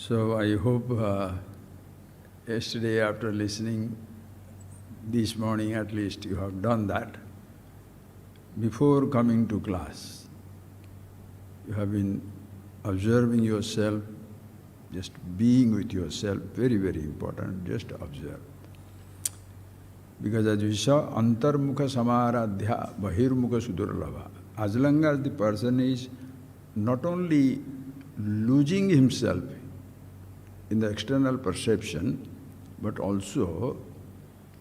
So I hope yesterday after listening, this morning at least you have done that. Before coming to class, you have been observing yourself, just being with yourself, very, very important, just observe. Because as we saw, antarmukha samaradhya bahirmukha sudurlabha. As long as the person is not only losing himself in the external perception, but also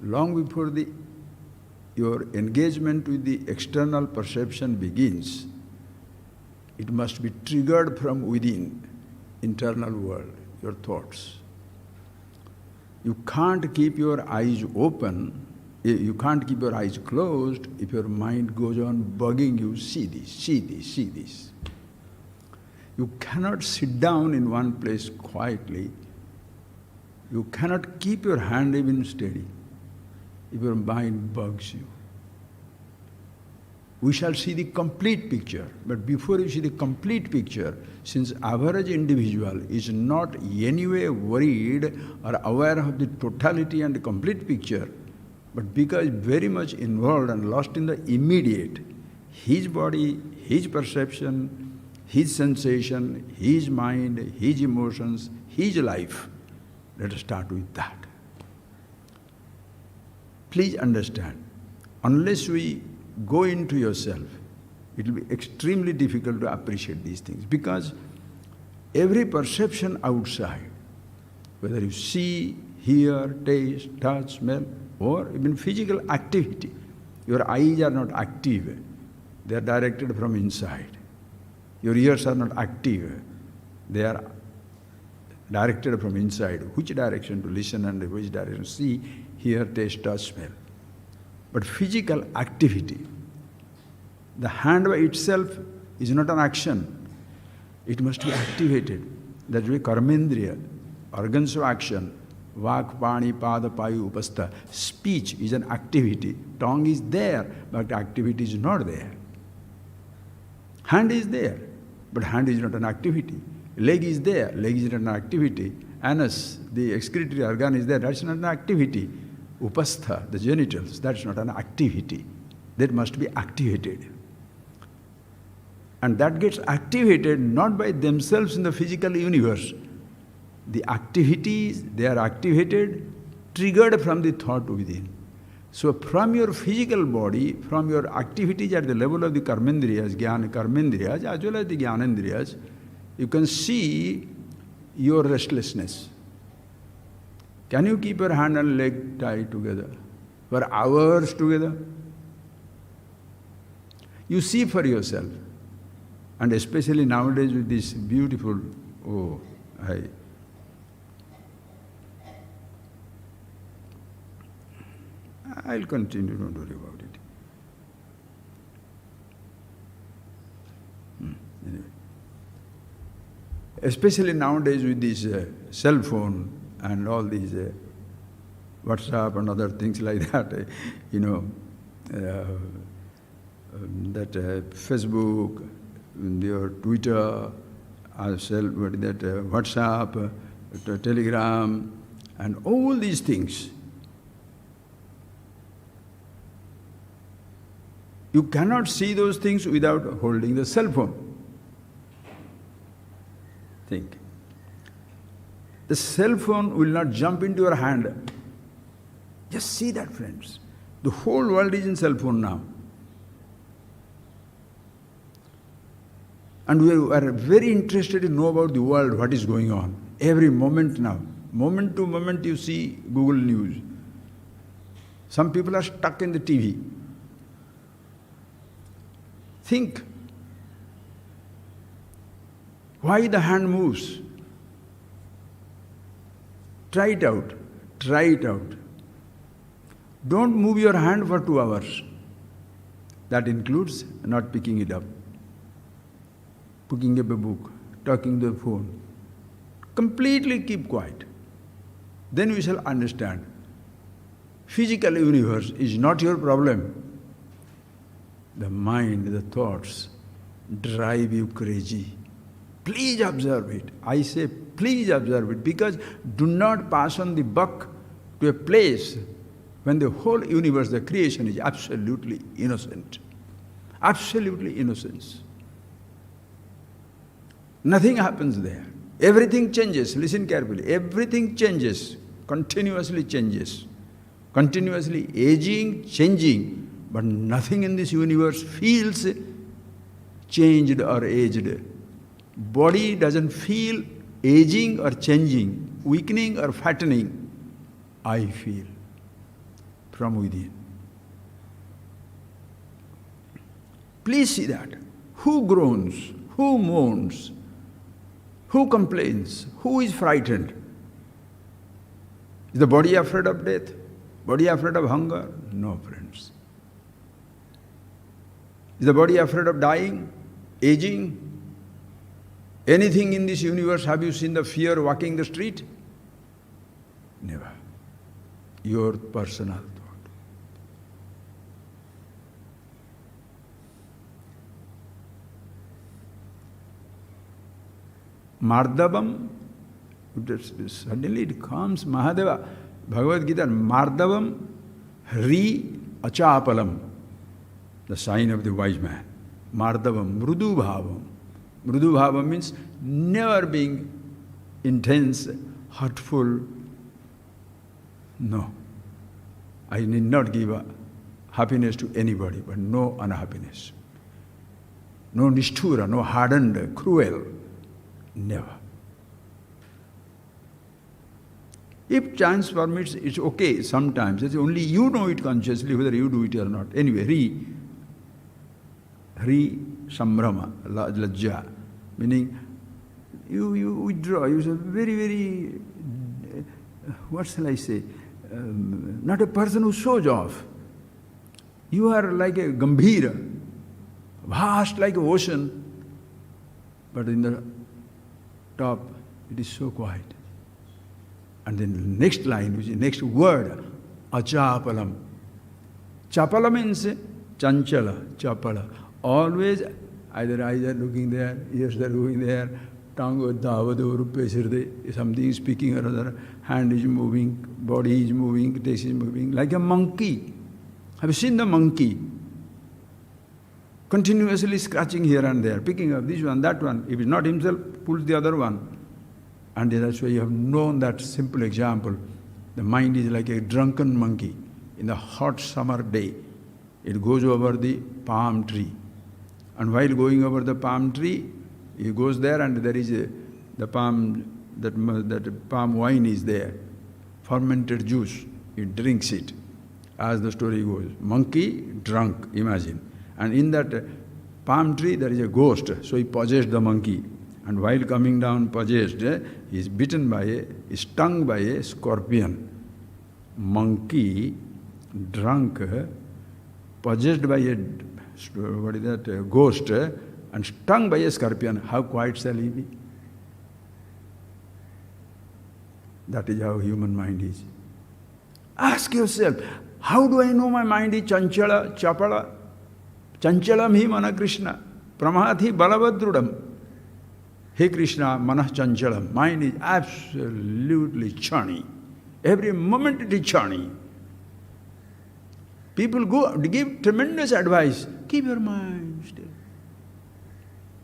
long before your engagement with the external perception begins, it must be triggered from within, internal world, your thoughts. You can't keep your eyes open, you can't keep your eyes closed if your mind goes on bugging you, see this, see this, see this. You cannot sit down in one place quietly. You cannot keep your hand even steady if your mind bugs you. We shall see the complete picture, but before you see the complete picture, since average individual is not anyway worried or aware of the totality and the complete picture, but because very much involved and lost in the immediate, his body, his perception, his sensation, his mind, his emotions, his life. Let us start with that. Please understand, unless we go into yourself, it will be extremely difficult to appreciate these things, because every perception outside, whether you see, hear, taste, touch, smell, or even physical activity, your eyes are not active, they are directed from inside. Your ears are not active, they are directed from inside. Which direction to listen and which direction to see, hear, taste, touch, smell. But physical activity, the hand by itself is not an action. It must be activated. That way karmendriya, organs of action, vak, pani, pada, payu, upastha. Speech is an activity. Tongue is there, but activity is not there. Hand is there, but hand is not an activity. Leg is there, leg is not an activity. Anus, the excretory organ is there, that's not an activity. Upastha, the genitals, that's not an activity. That must be activated. And that gets activated not by themselves in the physical universe. The activities, they are activated, triggered from the thought within. So from your physical body, from your activities at the level of the karmendriyas, jnana karmendriyas, as well as the jnanendriyas, you can see your restlessness. Can you keep your hand and leg tied together for hours together? You see for yourself. And especially nowadays with this beautiful, I'll continue, don't worry about it. Anyway. Especially nowadays with this cell phone and all these WhatsApp and other things like that, Facebook, your Twitter, WhatsApp, Telegram, and all these things. You cannot see those things without holding the cell phone. Think. The cell phone will not jump into your hand. Just see that, friends. The whole world is in cell phone now. And we are very interested to know about the world, what is going on. Every moment now. Moment to moment you see Google News. Some people are stuck in the TV. Think. Why the hand moves? Try it out. Try it out. Don't move your hand for 2 hours. That includes not picking it up, picking up a book, talking to the phone. Completely keep quiet. Then we shall understand. Physical universe is not your problem. The mind, the thoughts drive you crazy. Please observe it. I say, please observe it, because do not pass on the buck to a place when the whole universe, the creation, is absolutely innocent. Absolutely innocence. Nothing happens there. Everything changes. Listen carefully. Everything changes. Continuously changes. Continuously aging, changing. But nothing in this universe feels changed or aged. Body doesn't feel aging or changing, weakening or fattening. I feel from within. Please see that. Who groans? Who moans? Who complains? Who is frightened? Is the body afraid of death? Body afraid of hunger? No, friends. Is the body afraid of dying? Aging? Anything in this universe, have you seen the fear walking the street? Never. Your personal thought. Mardavam, suddenly it comes, Mahadeva, Bhagavad Gita, Mardavam Hri Achapalam, the sign of the wise man. Mardavam, Mrudu Bhavam. Mrudu Bhavam means never being intense, hurtful. No. I need not give happiness to anybody, but no unhappiness. No nishthura, no hardened, cruel. Never. If chance permits, it's okay sometimes. It's only you know it consciously, whether you do it or not. Anyway, Hri Sambrama, Lajja, meaning you withdraw. You say very, very, what shall I say, not a person who shows off. You are like a Gambhira, vast like an ocean, but in the top it is so quiet. And then the next line, which is the next word, Achapalam. Chapala means chanchala, chapala. Always either eyes are looking there, ears are looking there, tongue something is speaking or other, hand is moving, body is moving, taste is moving, like a monkey. Have you seen the monkey? Continuously scratching here and there, picking up this one, that one. If it's not himself, pulls the other one. And that's why you have known that simple example. The mind is like a drunken monkey. In the hot summer day, it goes over the palm tree. And while going over the palm tree, he goes there and there is the palm, that palm wine is there. Fermented juice. He drinks it. As the story goes. Monkey, drunk, imagine. And in that palm tree, there is a ghost. So he possessed the monkey. And while coming down possessed, he is bitten by is stung by a scorpion. Monkey, drunk, possessed by a, ghost, and stung by a scorpion. How quiet shall he be? That is how human mind is. Ask yourself, how do I know my mind is chanchala, chapala? Chanchalam hi mana Krishna, pramathi balavadrudam. Hey Krishna, manah chanchalam. Mind is absolutely churny. Every moment it is churny. People go give tremendous advice. Keep your mind still.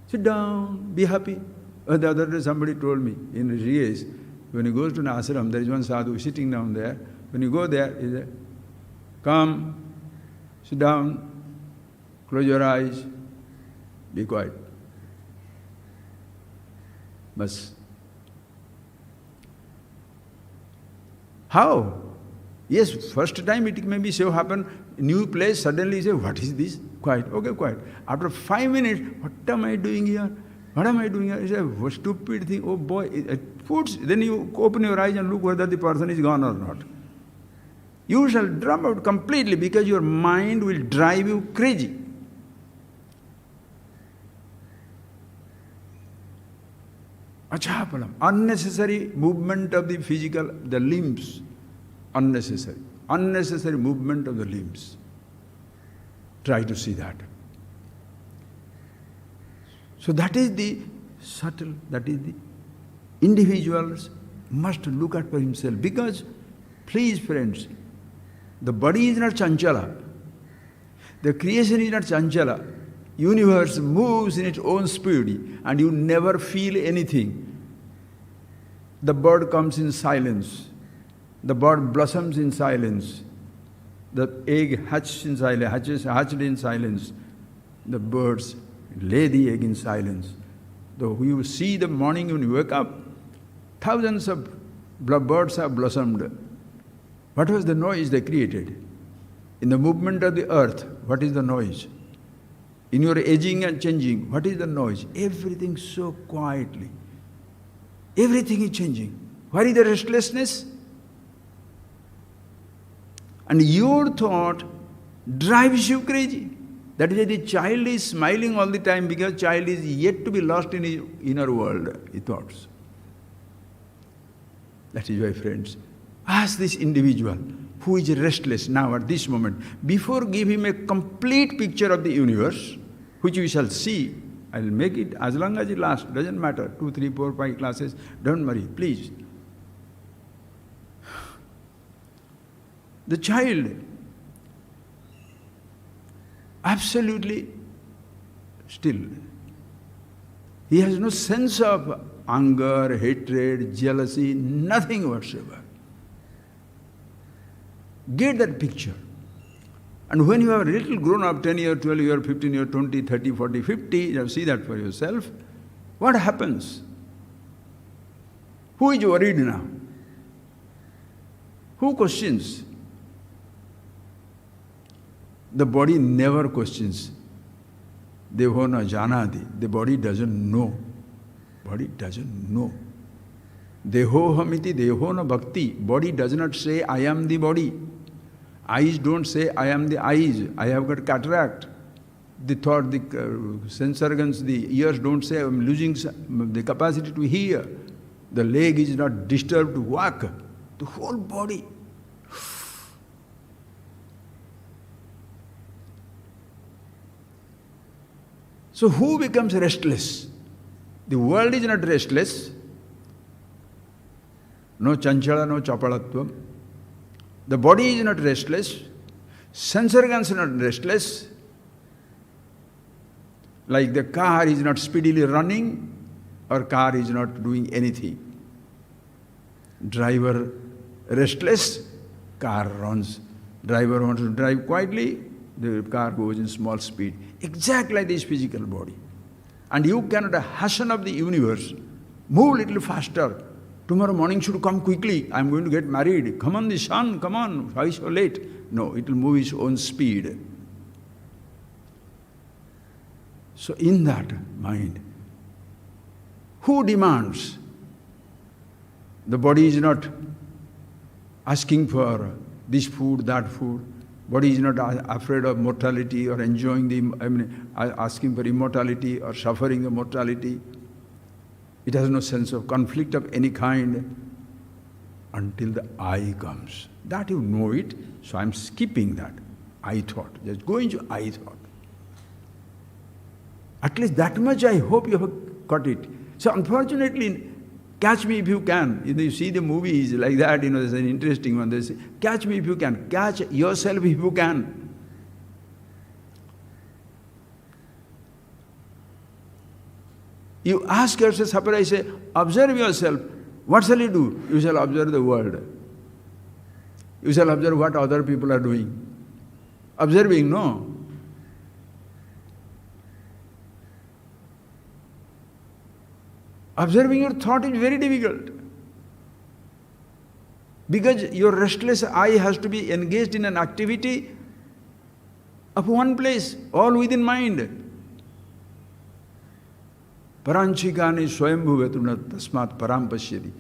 Sit down, be happy. The other day somebody told me, in Rishikesh, when he goes to an ashram, there is one sadhu sitting down there. When you go there, he says, come, sit down, close your eyes, be quiet. Bas. How? Yes, first time it may be so happen, new place, suddenly you say, what is this? Quiet, okay, quiet. After 5 minutes, what am I doing here? What am I doing here? You say, what stupid thing, oh boy, it puts, then you open your eyes and look whether the person is gone or not. You shall drop out completely because your mind will drive you crazy. Achapalam, unnecessary movement of the physical, the limbs, unnecessary. Unnecessary movement of the limbs. Try to see that. So that is the subtle. That is the individuals must look at for himself. Because, please friends, the body is not chanchala. The creation is not chanchala. Universe moves in its own speed and you never feel anything. The bird comes in silence. The bird blossoms in silence. The egg hatched in silence, hatched in silence. The birds lay the egg in silence. Though you see the morning when you wake up, thousands of birds have blossomed. What was the noise they created? In the movement of the earth, what is the noise? In your aging and changing, what is the noise? Everything so quietly. Everything is changing. Where is the restlessness? And your thought drives you crazy. That is why the child is smiling all the time, because child is yet to be lost in his inner world, he thoughts. That is why, friends, ask this individual who is restless now at this moment. Before give him a complete picture of the universe, which we shall see. I'll make it as long as it lasts, doesn't matter, 2, 3, 4, 5 classes, don't worry, please. The child, absolutely still. He has no sense of anger, hatred, jealousy, nothing whatsoever. Get that picture. And when you are a little grown up, 10 years, 12 years, 15 years, 20, 30, 40, 50, you see that for yourself. What happens? Who is worried now? Who questions? The body never questions. Deho na janati. The body doesn't know. Body doesn't know. Deho hamiti deho na bhakti. Body does not say, I am the body. Eyes don't say, I am the eyes. I have got cataract. The thought, the sense organs, the ears don't say, I am losing the capacity to hear. The leg is not disturbed to walk. The whole body. So who becomes restless? The world is not restless. No chanchala, no chapalatvam. The body is not restless. Sense organs are not restless. Like the car is not speedily running, or car is not doing anything. Driver restless, car runs. Driver wants to drive quietly, the car goes in small speed. Exactly like this physical body. And you cannot hasten of the universe. Move a little faster. Tomorrow morning should come quickly. I am going to get married. Come on, the sun, come on. Why so late? No, it will move its own speed. So in that mind, who demands? The body is not asking for this food, that food. Body is not afraid of mortality or enjoying asking for immortality or suffering the mortality. It has no sense of conflict of any kind until the I comes. That you know it, so I am skipping that. I thought. Just go into I thought. At least that much I hope you have got it. So unfortunately, catch me if you can. You see the movies like that, there's an interesting one. They say, catch me if you can. Catch yourself if you can. You ask yourself, suppose I say, observe yourself. What shall you do? You shall observe the world. You shall observe what other people are doing. Observing, no. Observing your thought is very difficult. Because your restless eye has to be engaged in an activity of one place, all within mind. Paranchikani swayambhuvetuna tasmat param pashyati.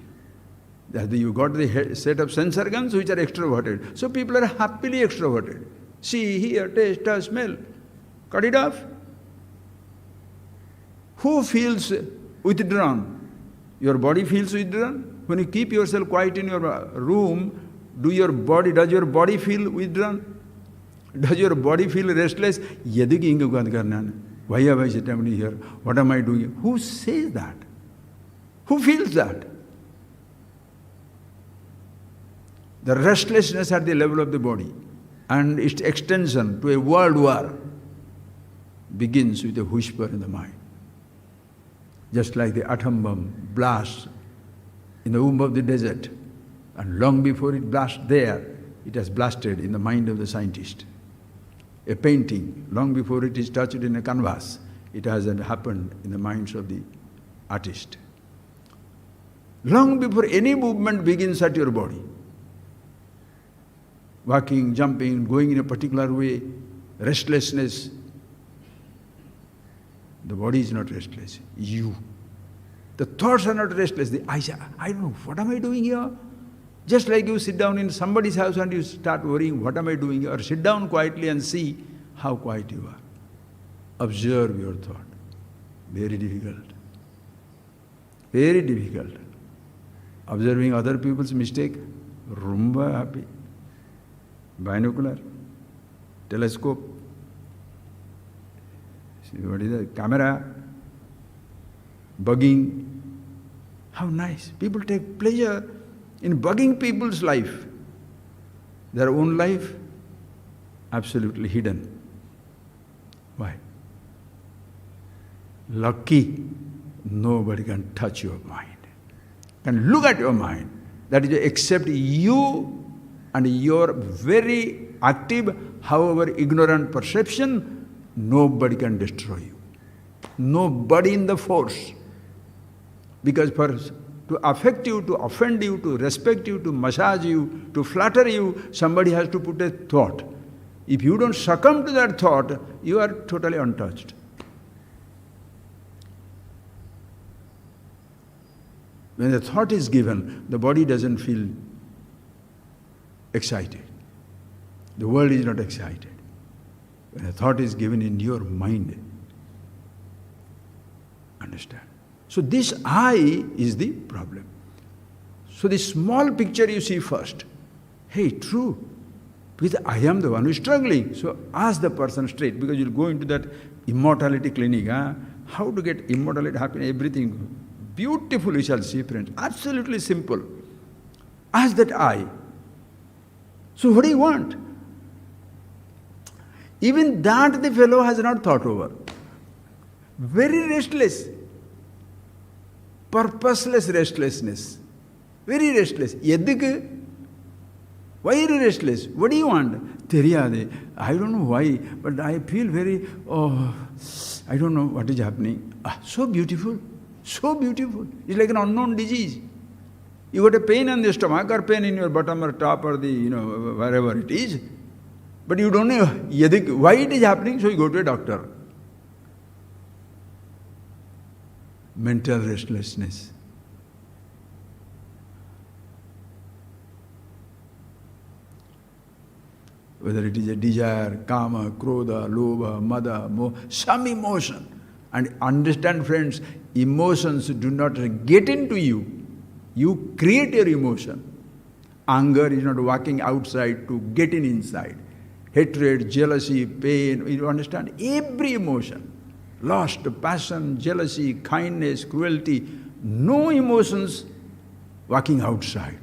You got the set of sense organs which are extroverted. So people are happily extroverted. See, hear, taste, touch, smell. Cut it off. Who feels withdrawn? Your body feels withdrawn. When you keep yourself quiet in your room, does your body feel withdrawn? Does your body feel restless? Yadi ki inga karna. Why have I sat down here? What am I doing? Who says that? Who feels that? The restlessness at the level of the body and its extension to a world war begins with a whisper in the mind. Just like the atom bomb blasts in the womb of the desert, and long before it blasts there, it has blasted in the mind of the scientist. A painting, long before it is touched in a canvas, it has happened in the minds of the artist. Long before any movement begins at your body, walking, jumping, going in a particular way, restlessness, the body is not restless, you. The thoughts are not restless. I don't know, what am I doing here? Just like you sit down in somebody's house and you start worrying, what am I doing here? Or sit down quietly and see how quiet you are. Observe your thought. Very difficult. Very difficult. Observing other people's mistake, rumba happy. Binocular, telescope, what is that? Camera, bugging. How nice. People take pleasure in bugging people's life. Their own life, absolutely hidden. Why? Lucky, nobody can touch your mind, can look at your mind. That is, except you and your very active, however ignorant perception, nobody can destroy you. Nobody in the force. Because to affect you, to offend you, to respect you, to massage you, to flatter you, somebody has to put a thought. If you don't succumb to that thought, you are totally untouched. When the thought is given, the body doesn't feel excited. The world is not excited. When a thought is given in your mind, understand? So this I is the problem. So the small picture you see first. Hey, true. Because I am the one who is struggling. So ask the person straight, because you'll go into that immortality clinic. How to get immortality, happiness, everything. Beautiful you shall see, friends. Absolutely simple. Ask that I. So what do you want? Even that the fellow has not thought over. Very restless. Purposeless restlessness. Very restless. Yedhukku? Why are you restless? What do you want? Theriyade. I don't know why, but I feel very, I don't know what is happening. So beautiful. So beautiful. It's like an unknown disease. You got a pain in the stomach or pain in your bottom or top or the, wherever it is. But you don't know why it is happening, so you go to a doctor. Mental restlessness. Whether it is a desire, kama, krodha, lobha, mada, moha, some emotion. And understand, friends, emotions do not get into you. You create your emotion. Anger is not walking outside to get in inside. Hatred, jealousy, pain, you understand? Every emotion. Lust, passion, jealousy, kindness, cruelty, no emotions walking outside.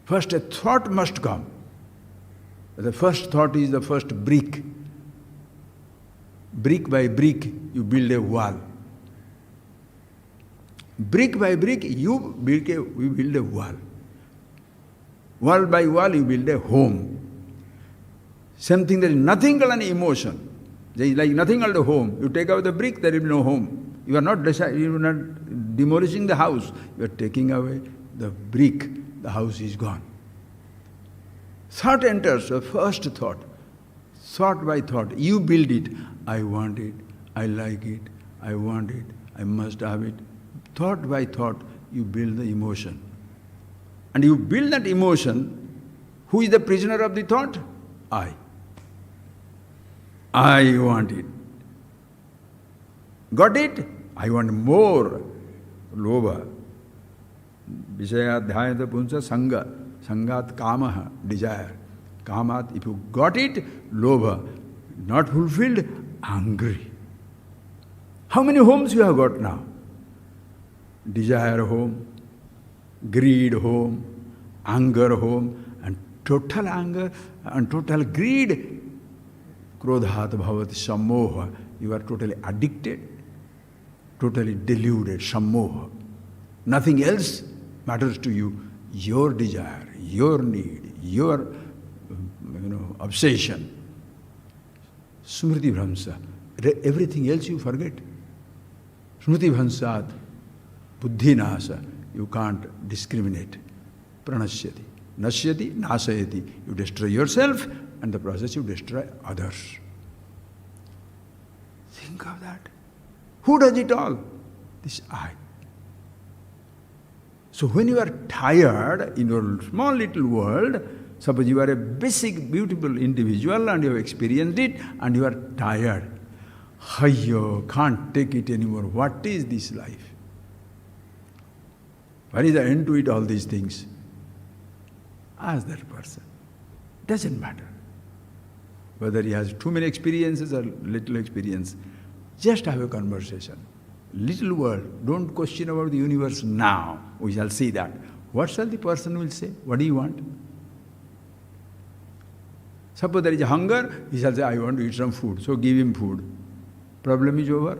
First a thought must come. The first thought is the first brick. Brick by brick, you build a wall. Brick by brick, you build a wall. Wall by wall, you build a home. Same thing, there is nothing called an emotion. There is like nothing called a home. You take out the brick, there is no home. You are not demolishing the house. You are taking away the brick. The house is gone. Thought enters, the first thought. Thought by thought. You build it. I want it. I like it. I want it. I must have it. Thought by thought, you build the emotion. And you build that emotion. Who is the prisoner of the thought? I. I want it. Got it? I want more. Lobha. Vishayadhyayata punsa sangha. Sangat kamaha. Desire. Kamat. If you got it, lobha. Not fulfilled, angry. How many homes you have got now? Desire home, greed home, anger home, and total anger and total greed. Krodhat bhavati sammoha. You are totally addicted, totally deluded, sammoha. Nothing else matters to you. Your desire, your need, your obsession. Smriti Bhramsa. Everything else you forget. Smriti Bhramsat. Buddhi nasa. You can't discriminate. Pranasyati. Nasyati, nasayati. You destroy yourself, and the process you destroy others. Think of that. Who does it all? This I. So when you are tired in your small little world, suppose you are a basic, beautiful individual and you have experienced it and you are tired. Hayyo, can't take it anymore. What is this life? What is the end to it, all these things? Ask that person. Doesn't matter. Whether he has too many experiences or little experience, just have a conversation. Little world, don't question about the universe now. We shall see that. What shall the person will say? What do you want? Suppose there is a hunger, he shall say, I want to eat some food. So give him food. Problem is over.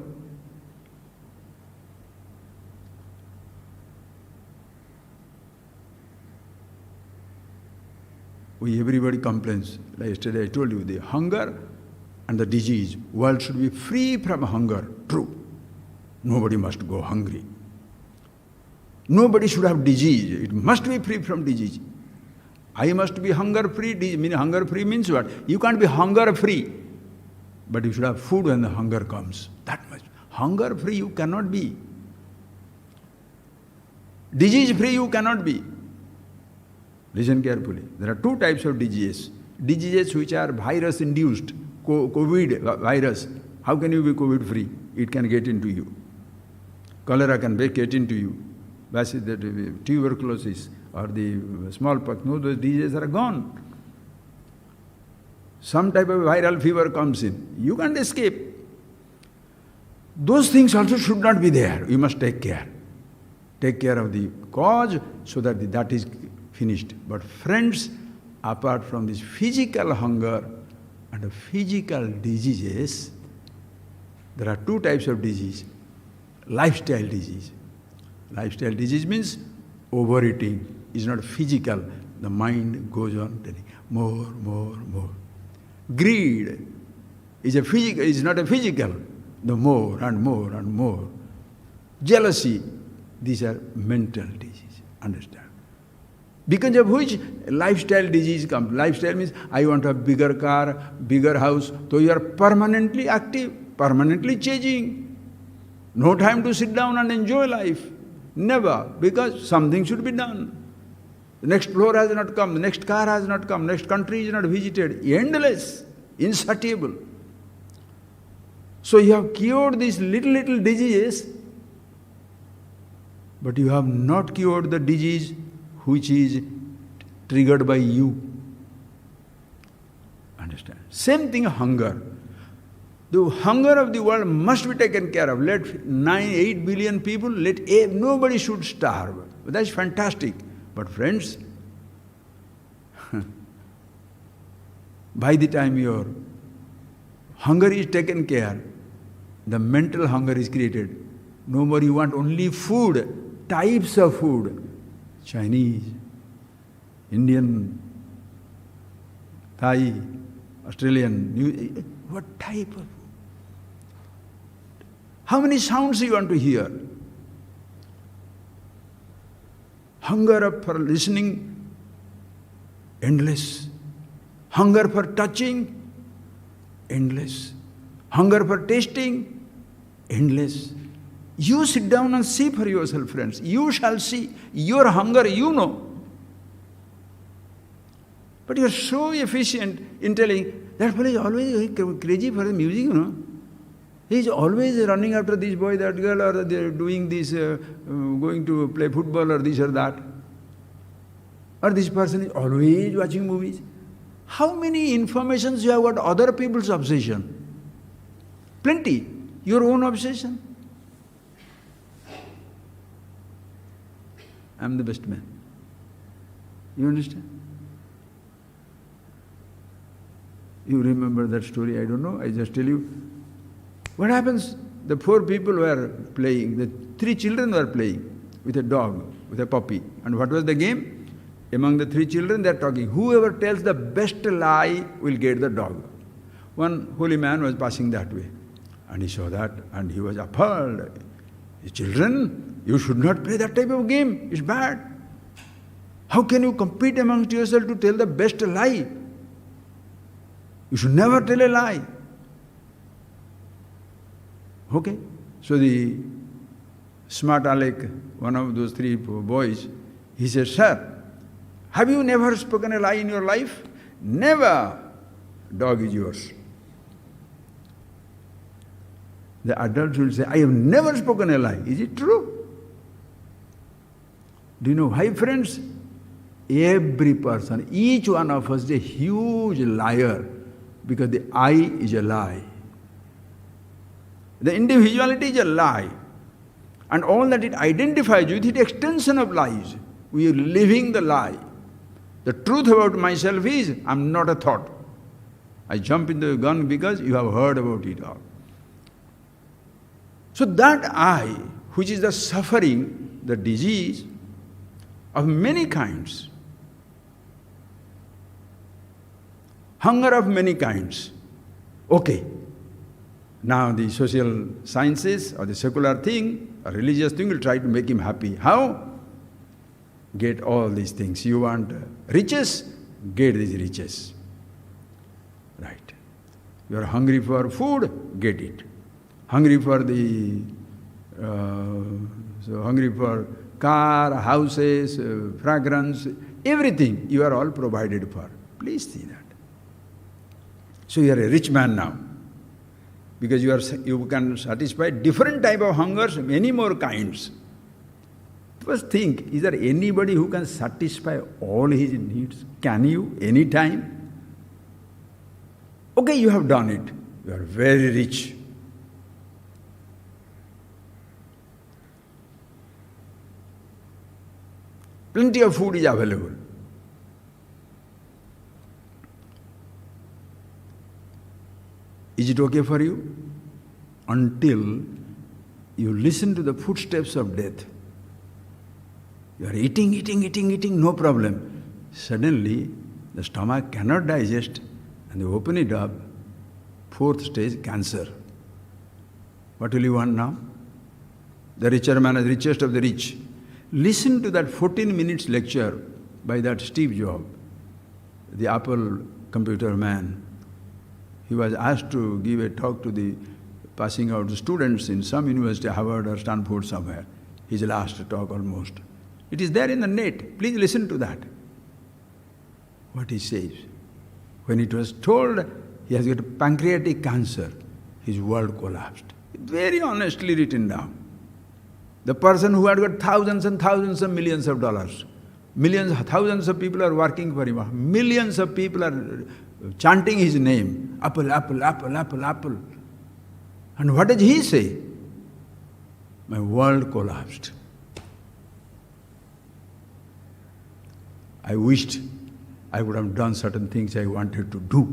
Everybody complains. Like yesterday I told you, the hunger and the disease. World should be free from hunger. True. Nobody must go hungry. Nobody should have disease. It must be free from disease. I must be hunger-free. Hunger-free means what? You can't be hunger-free. But you should have food when the hunger comes. That much. Hunger-free you cannot be. Disease-free you cannot be. Listen carefully. There are two types of diseases. Diseases which are virus-induced. COVID virus. How can you be COVID-free? It can get into you. Cholera can get into you. The tuberculosis or the smallpox, no, those diseases are gone. Some type of viral fever comes in. You can't escape. Those things also should not be there. You must take care. Take care of the cause so that that is finished. But friends, apart from this physical hunger and the physical diseases, there are two types of disease. Lifestyle disease. Lifestyle disease means overeating. It's not physical. The mind goes on telling more, more, more. Greed is not a physical. The more and more and more. Jealousy, these are mental disease. Understand? Because of which lifestyle disease comes. Lifestyle means I want a bigger car, bigger house. So you are permanently active, permanently changing. No time to sit down and enjoy life. Never, because something should be done. The next floor has not come, the next car has not come, next country is not visited. Endless, insatiable. So you have cured these little diseases, but you have not cured the disease which is triggered by you. Understand? Same thing, hunger. The hunger of the world must be taken care of. Let 8 billion people, nobody should starve. That's fantastic. But friends, by the time your hunger is taken care, the mental hunger is created. No more you want only food, types of food. Chinese, Indian, Thai, Australian, what type of food? How many sounds you want to hear? Hunger for listening, endless. Hunger for touching, endless. Hunger for tasting, endless. You sit down and see for yourself, friends. You shall see. Your hunger, you know. But you are so efficient in telling, that fellow is always crazy for the music, you know. He is always running after this boy, that girl, or they're doing this, going to play football or this or that. Or this person is always watching movies. How many informations you have got other people's obsession? Plenty. Your own obsession. I am the best man. You understand? You remember that story? I don't know. I just tell you. What happens? The 4 people were playing. The 3 children were playing with a dog, with a puppy. And what was the game? Among the 3 children, they are talking. Whoever tells the best lie will get the dog. One holy man was passing that way. And he saw that and he was appalled. Children, you should not play that type of game. It's bad. How can you compete amongst yourself to tell the best lie? You should never tell a lie. Okay? So the smart Alec, one of those 3 boys, he said, Sir, have you never spoken a lie in your life? Never. Dog is yours. The adults will say, I have never spoken a lie. Is it true? Do you know why, friends? Every person, each one of us is a huge liar because the I is a lie. The individuality is a lie. And all that it identifies with it, extension of lies. We are living the lie. The truth about myself is, I am not a thought. I jump in the gun because you have heard about it all. So that I, which is the suffering, the disease of many kinds, hunger of many kinds. Okay, now the social sciences or the secular thing, a religious thing will try to make him happy. How? Get all these things. You want riches? Get these riches. Right. You are hungry for food? Get it. Hungry for hungry for car, houses, fragrance, everything you are all provided for. Please see that. So you are a rich man now. Because you can satisfy different type of hungers, many more kinds. First think, is there anybody who can satisfy all his needs? Can you, any time? Okay, you have done it. You are very rich. Plenty of food is available. Is it okay for you? Until you listen to the footsteps of death. You are eating, no problem. Suddenly, the stomach cannot digest and they open it up. 4th stage, cancer. What will you want now? The richer man is richest of the rich. Listen to that 14 minutes lecture by that Steve Jobs, the Apple computer man. He was asked to give a talk to the passing out students in some university, Harvard or Stanford somewhere. His last talk almost. It is there in the net. Please listen to that. What he says. When it was told he has got pancreatic cancer, his world collapsed. Very honestly written down. The person who had got thousands and thousands of millions of dollars, thousands of people are working for him, millions of people are chanting his name, Apple, Apple, Apple, Apple, Apple. And what does he say? My world collapsed. I wished I would have done certain things I wanted to do.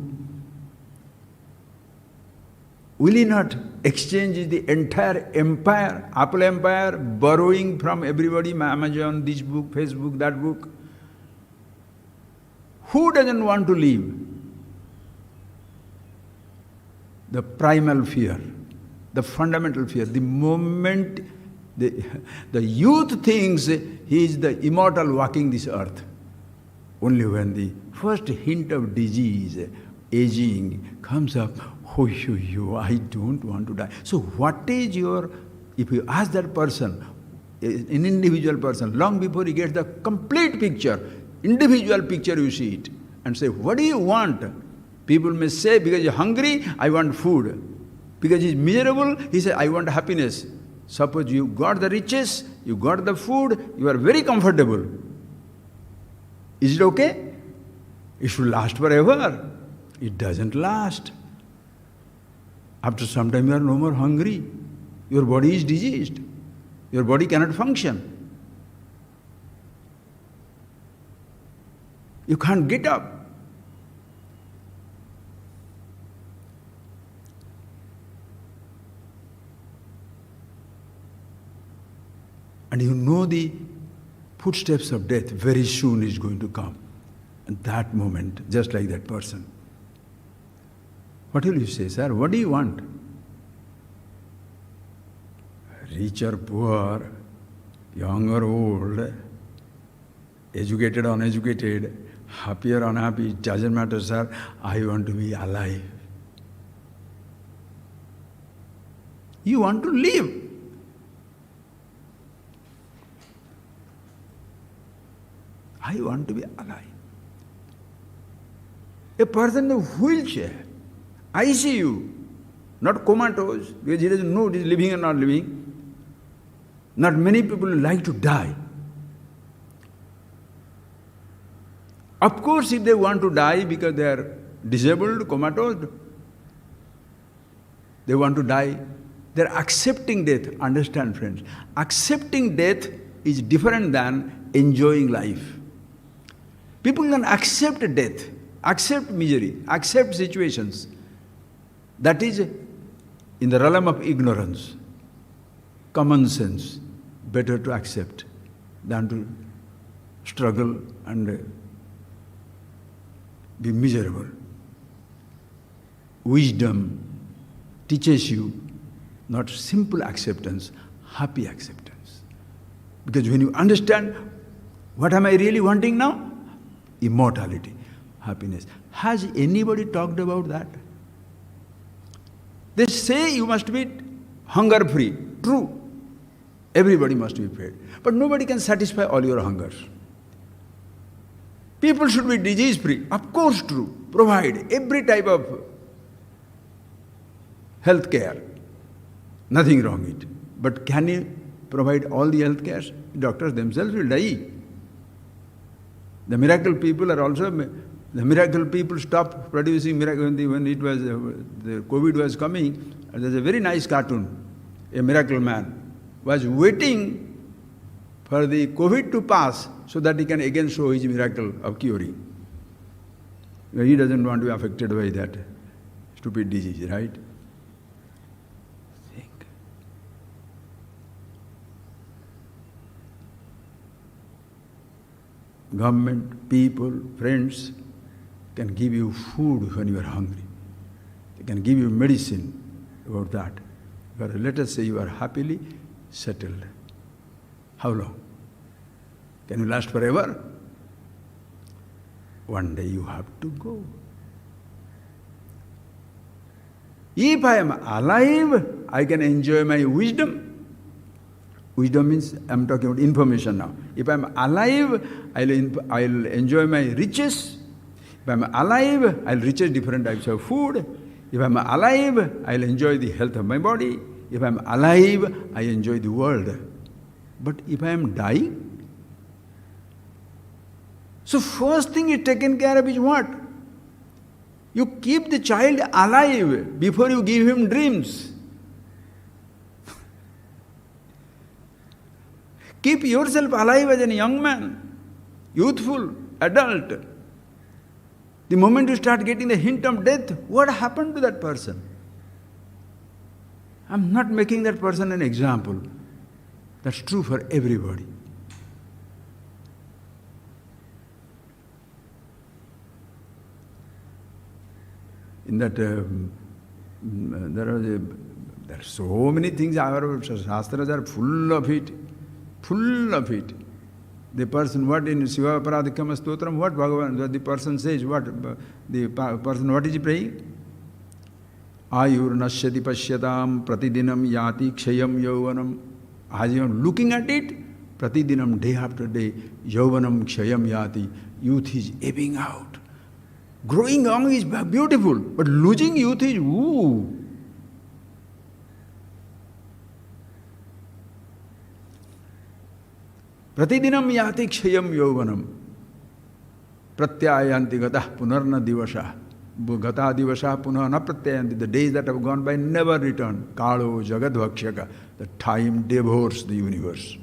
Will he not exchange the entire empire, Apple empire, borrowing from everybody, Amazon, this book, Facebook, that book? Who doesn't want to live? The primal fear, the fundamental fear. The moment the youth thinks he is the immortal walking this earth, only when the first hint of disease, aging comes up, oh, I don't want to die. So what is your, if you ask that person, an individual person, long before he gets the complete picture, individual picture you see it, and say, what do you want? People may say, because you're hungry, I want food. Because he's miserable, he says, I want happiness. Suppose you got the riches, you got the food, you are very comfortable. Is it okay? It should last forever. It doesn't last. After some time you are no more hungry. Your body is diseased. Your body cannot function. You can't get up. And you know the footsteps of death very soon is going to come. At that moment, just like that person. What will you say, sir? What do you want? Rich or poor, young or old, educated or uneducated, happy or unhappy, it doesn't matter, sir. I want to be alive. You want to live. I want to be alive. A person in a wheelchair, ICU, not comatose, because he doesn't know he is living or not living. Not many people like to die. Of course, if they want to die because they are disabled, comatose, they want to die, they are accepting death. Understand, friends? Accepting death is different than enjoying life. People can accept death, accept misery, accept situations. That is in the realm of ignorance, common sense. Better to accept than to struggle and be miserable. Wisdom teaches you not simple acceptance, happy acceptance. Because when you understand, what am I really wanting now? Immortality, happiness. Has anybody talked about that? They say you must be hunger-free. True. Everybody must be fed. But nobody can satisfy all your hungers. People should be disease-free. Of course, true. Provide every type of health care. Nothing wrong with it. But can you provide all the health care? Doctors themselves will die. The miracle people are also, the miracle people stopped producing miracle when it was, the COVID was coming. There's a very nice cartoon, a miracle man was waiting for the COVID to pass so that he can again show his miracle of curing. He doesn't want to be affected by that stupid disease, right? Think. Government, people, friends can give you food when you are hungry. They can give you medicine about that. But let us say you are happily settled. How long? Can you last forever? One day you have to go. If I am alive, I can enjoy my wisdom. Wisdom means, I am talking about information now. If I am alive, I'll enjoy my riches. If I am alive, I'll reach different types of food. If I am alive, I'll enjoy the health of my body. If I am alive, I enjoy the world. But if I am dying, so first thing is taken care of is what? You keep the child alive before you give him dreams. Keep yourself alive as a young man, youthful, adult. The moment you start getting the hint of death, what happened to that person? I'm not making that person an example. That's true for everybody. In that, there are so many things, our Shastras are full of it. Full of it. The person, what in Shiva Paradikama Stotram, what Bhagavan, the person says, what the person, what is he praying? Ayurnashyati Pashyatam Pratidinam Yati Kshayam Yauvanam. As you are looking at it, Pratidinam, day after day, Yauvanam Kshayam Yati, youth is ebbing out. Growing young is beautiful, but losing youth is woo. Pratidinam Yati Kshayam Yauvanam. Pratyayanti gatah punarna divasah. Gata divasah punah na pratyayanti. The days that have gone by never return. Kalo jagadvakshaka. The time devours the universe.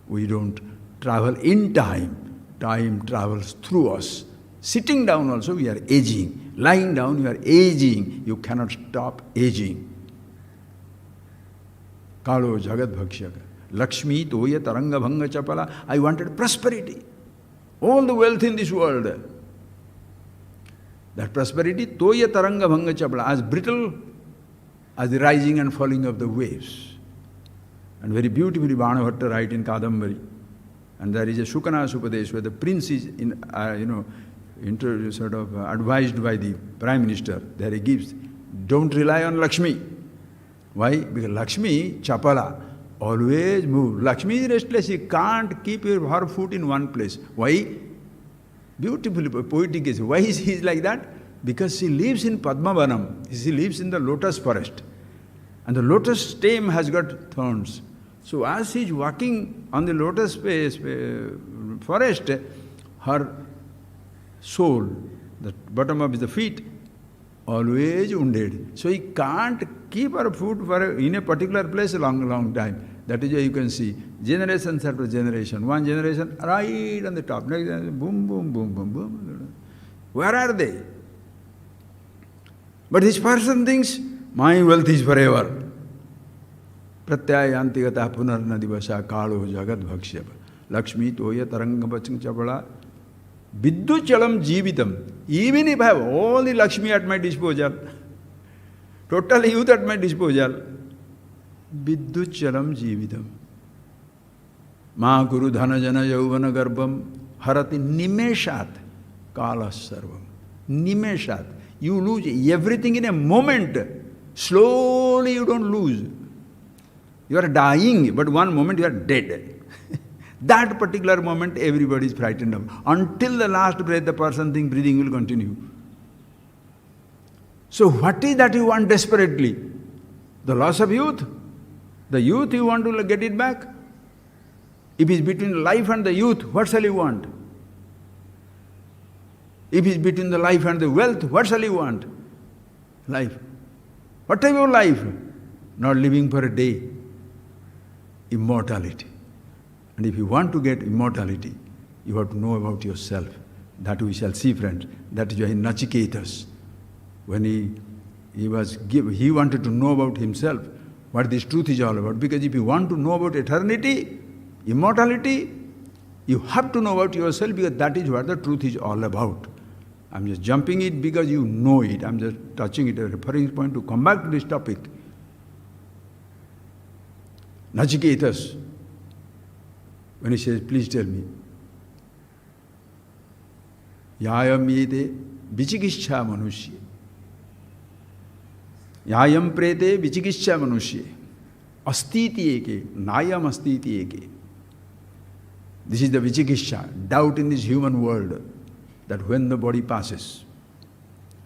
We don't travel in time. Time travels through us. Sitting down also we are aging. Lying down you are aging. You cannot stop aging. Kalo jagadvakshaka. Lakshmi toya taranga bhanga chapala. I wanted prosperity. All the wealth in this world. That prosperity, toya taranga bhanga chapala, as brittle as the rising and falling of the waves. And very beautifully Banabhatta writes in Kadambari. And there is a Shukana Supadesh where the prince is sort of advised by the Prime Minister. There he gives, don't rely on Lakshmi. Why? Because Lakshmi, chapala, always move. Lakshmi is restless, she can't keep her foot in one place. Why? Beautifully poetic is. Why is he like that? Because she lives in Padmavanam. She lives in the lotus forest. And the lotus stem has got thorns. So as she is walking on the lotus forest, her sole, the bottom of the feet, always wounded. So he can't keep her foot in a particular place a long time. That is why you can see generations after generation. One generation right on the top, next generation, boom, boom, boom, boom, boom. Where are they? But this person thinks, my wealth is forever. Pratyayanti gatah punarna divasa kalo jagad bhakshya. Lakshmi toya taranga bachang chabala. Viddu chalam jivitam. Even if I have all the Lakshmi at my disposal, total youth at my disposal, viddu chalam jivitam. Ma guru dhana jana yauvana garbham harati nimeshat kalas sarvam. Nimeshat. You lose everything in a moment. Slowly you don't lose. You are dying, but one moment you are dead. That particular moment everybody is frightened of. Until the last breath the person thinks breathing will continue. So what is that you want desperately? The loss of youth? The youth you want to get it back? If it's between life and the youth, what shall you want? If it's between the life and the wealth, what shall you want? Life. What type of life? Not living for a day. Immortality. And if you want to get immortality, you have to know about yourself. That we shall see, friends. That is why Nachiketas, when he wanted to know about himself, what this truth is all about. Because if you want to know about eternity, immortality, you have to know about yourself, because that is what the truth is all about. I'm just jumping it because you know it. I'm just touching it, a referring point to come back to this topic. Nachiketas, when he says, please tell me, Yayam yete vichikishcha manushye. Yayam prete vichikishcha manushye. Astiti eke, nayam astiti eke. This is the vichikishcha, doubt in this human world, that when the body passes,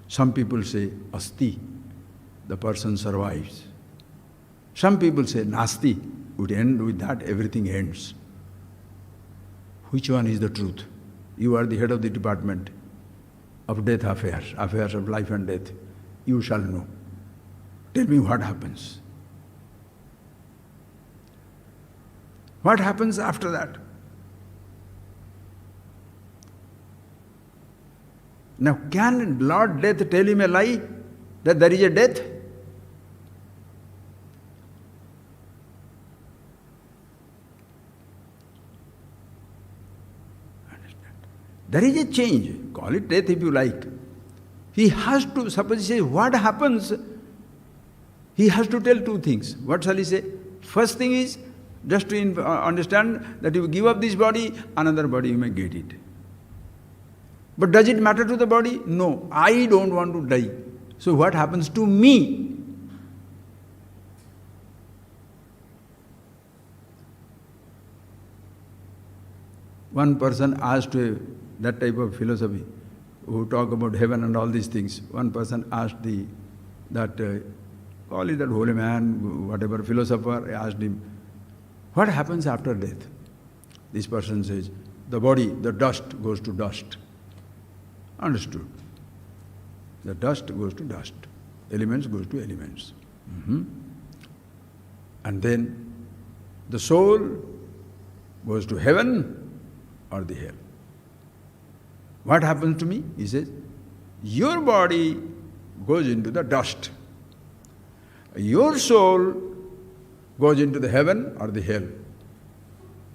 some people say, asti, the person survives. Some people say, nasti, would end with that, everything ends. Which one is the truth? You are the head of the department of death affairs, affairs of life and death. You shall know. Tell me what happens. What happens after that? Now, can Lord Death tell him a lie that there is a death? There is a change. Call it death if you like. He has to, suppose he says, what happens? He has to tell two things. What shall he say? First thing is, just to understand that if you give up this body, another body you may get it. But does it matter to the body? No. I don't want to die. So what happens to me? One person asked that type of philosophy, who talk about heaven and all these things. One person asked call it that holy man, whatever philosopher, asked him, what happens after death? This person says, The body, the dust goes to dust. Understood? The dust goes to dust. Elements goes to elements. And then the soul goes to heaven or the hell. What happens to me? He says, your body goes into the dust. Your soul goes into the heaven or the hell.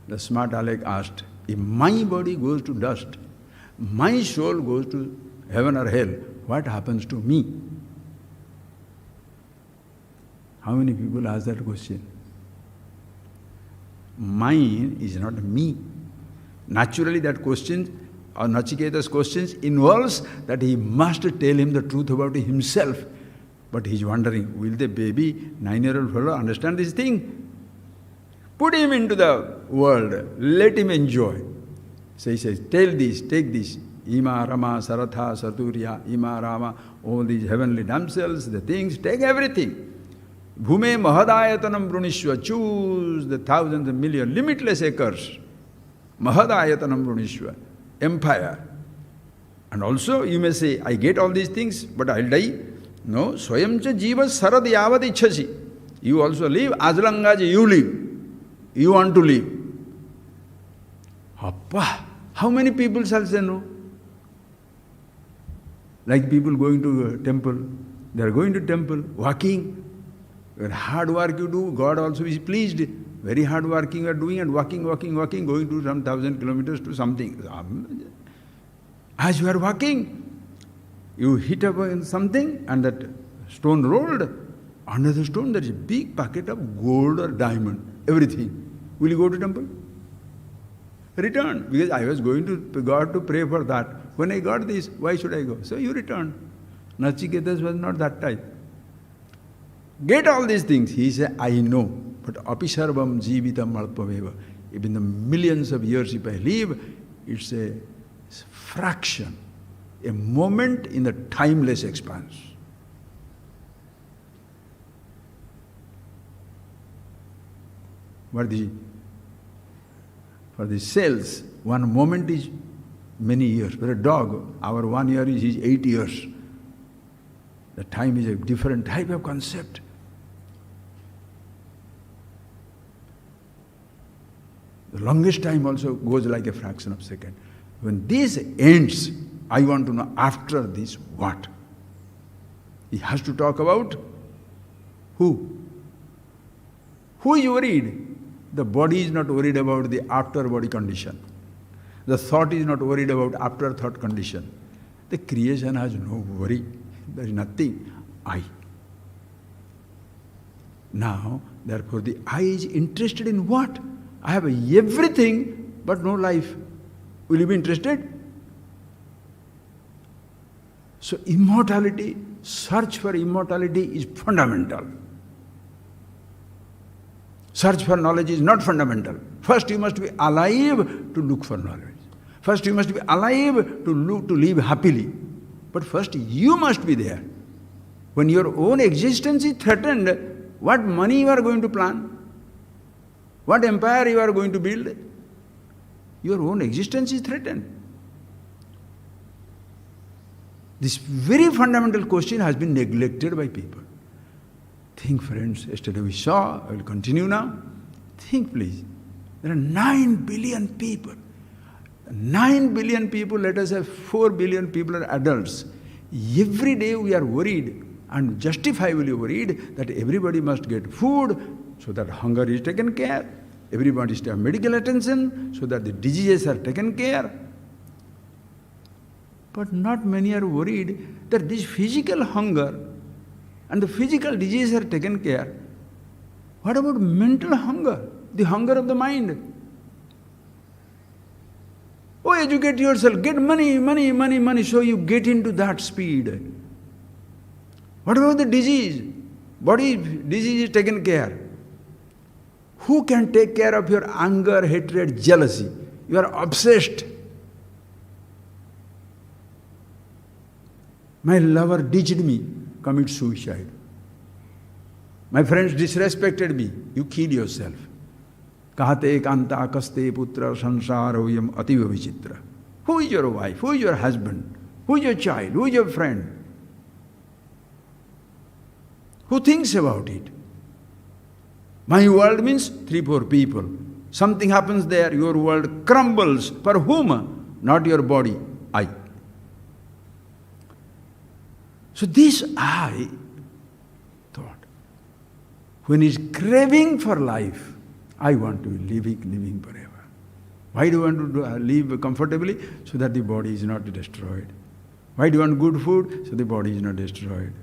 The smart Alec asked, if my body goes to dust, my soul goes to heaven or hell, what happens to me? How many people ask that question? Mine is not me. Naturally that question, or Nachiketa's questions, involves that he must tell him the truth about himself. But he's wondering, will the baby, 9-year-old fellow, understand this thing? Put him into the world, let him enjoy. So he says, tell this, take this. Ima, Rama, Saratha, Saturya, Ima, Rama, all these heavenly damsels, the things, take everything. Bhume Mahadayatanam Brunishwa, choose the thousands and millions, limitless acres. Mahadayatanam Brunishwa, empire. And also you may say, I get all these things, but I'll die. No, Swayamcha Jiva Sarad Yavad Ichhasi. You also live as long as you live. You want to live. Appa, how many people shall say no? Like people going to a temple. They are going to temple, walking. When hard work you do, God also is pleased. Very hard working you are doing and walking, going to some 1,000 kilometers to something. As you are walking, you hit upon something and that stone rolled. Under the stone there is a big packet of gold or diamond, everything. Will you go to temple? Return, because I was going to God to pray for that. When I got this, why should I go? So you return. Nachiketas was not that type. Get all these things. He said, I know, but apisarvam jivitam alpaveva. Even the millions of years if I live, it's a fraction, a moment in the timeless expanse. For the cells, one moment is many years. For a dog, our 1 year is 8 years. The time is a different type of concept. The longest time also goes like a fraction of a second. When this ends, I want to know after this what? He has to talk about who? Who is worried? The body is not worried about the after-body condition. The thought is not worried about after-thought condition. The creation has no worry. There is nothing. I. Now, therefore, the I is interested in what? I have everything but no life. Will you be interested? So, immortality, search for immortality is fundamental. Search for knowledge is not fundamental. First you must be alive to look for knowledge. First you must be alive to live happily. But first you must be there. When your own existence is threatened, what money you are going to plan? What empire you are going to build? Your own existence is threatened. This very fundamental question has been neglected by people. Think, friends, yesterday we saw, I will continue now. Think, please. There are 9 billion people. 9 billion people, let us have 4 billion people are adults. Every day we are worried, and justifiably worried, that everybody must get food so that hunger is taken care. Everybody must have medical attention so that the diseases are taken care. But not many are worried that this physical hunger and the physical diseases are taken care. What about mental hunger? The hunger of the mind. Oh, educate yourself, get money, so you get into that speed. What about the disease? Body disease is taken care. Who can take care of your anger, hatred, jealousy? You are obsessed. My lover ditched me, commit suicide. My friends disrespected me, you kill yourself. Kahate kanta kaste putra sansaroyam ativa vichitra. Who is your wife? Who is your husband? Who is your child? Who is your friend? Who thinks about it? My world means 3-4 people. Something happens there, your world crumbles. For whom? Not your body, I. So this I thought, when he's craving for life, I want to be living forever. Why do you want to live comfortably? So that the body is not destroyed. Why do you want good food? So the body is not destroyed.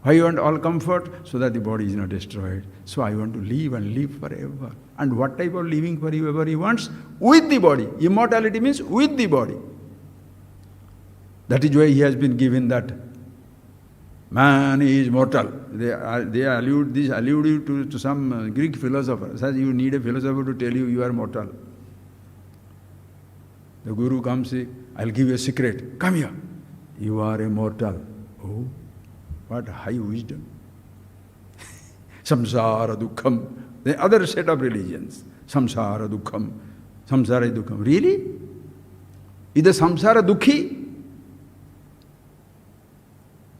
Why you want all comfort? So that the body is not destroyed. So I want to live and live forever. And what type of living forever he wants? With the body. Immortality means with the body. That is why he has been given that man is mortal. They allude you to some Greek philosopher. Says you need a philosopher to tell you you are mortal. The Guru comes, say, I'll give you a secret. Come here. You are immortal. Oh, what high wisdom. Samsara dukkham. The other set of religions. Samsara dukkham. Samsara dukkham. Really? Is the samsara dukhi?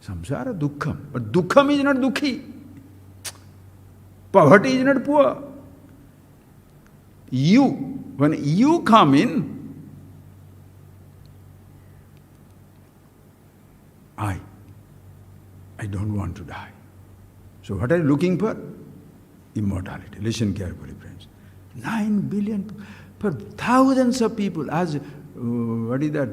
Samsara dukkham. But dukkham is not dukhi. Poverty is not poor. When you come in, I don't want to die. So what are you looking for? Immortality. Listen carefully, friends. 9 billion, for thousands of people, as, what is that,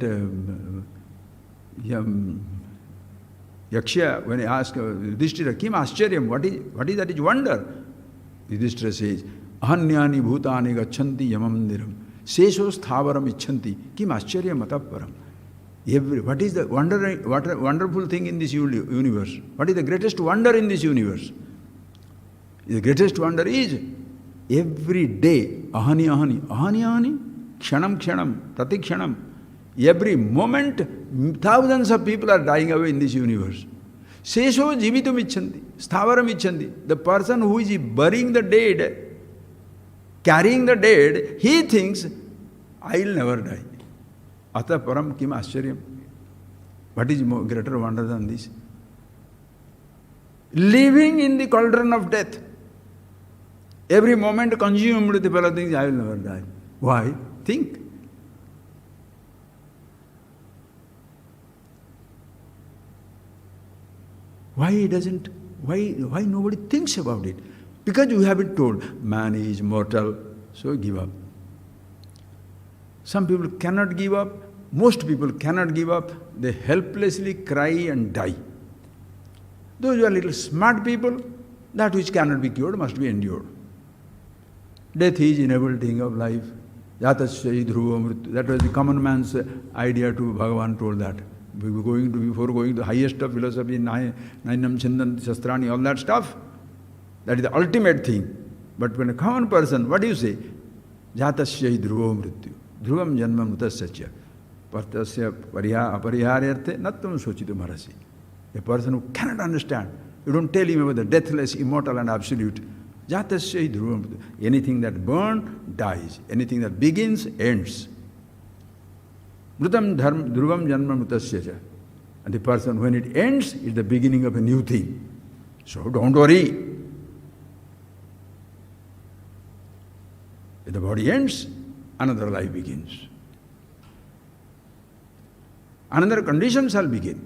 Yaksha, when he asked Yudhishthira, Kim Ascharyam, what is that is wonder? Yudhishthira says, Ahanyani bhutani gachanti yamam Seso sthavaram icchanti, Kim Ascharyam ataparam. What is the wonderful thing in this universe? What is the greatest wonder in this universe? The greatest wonder is every day, ahani, kshanam, pratikshanam. Every moment, thousands of people are dying away in this universe. Seso jivitum icchanti, sthavaram icchanti. The person who is burying the dead, carrying the dead, he thinks, I will never die. Ata param kim ascharyam. What is more greater wonder than this? Living in the cauldron of death. Every moment consumed with the fellow thinks, I will never die. Why? Think. Why nobody thinks about it? Because you have been told, man is mortal, so give up. Some people cannot give up. Most people cannot give up. They helplessly cry and die. Those who are little smart people, that which cannot be cured must be endured. Death is inevitable thing of life. Yatasya dhruva mrityu. That was the common man's idea to Bhagavan told that. Before going to the highest of philosophy, Nainam Chindanti Shastrani, all that stuff, that is the ultimate thing. But when a common person, what do you say? Jatasya dhruva mrityu. Dhruvam janma mutasya. Partasya apariharyarthe nattam sochitum harasi. A person who cannot understand, you don't tell him about the deathless, immortal and absolute. Jatasya dhruvam mrityu. Anything that burns, dies. Anything that begins, ends. Dhruvam janma mutasya. And the person, when it ends, is the beginning of a new thing. So don't worry. If the body ends, another life begins. Another condition shall begin.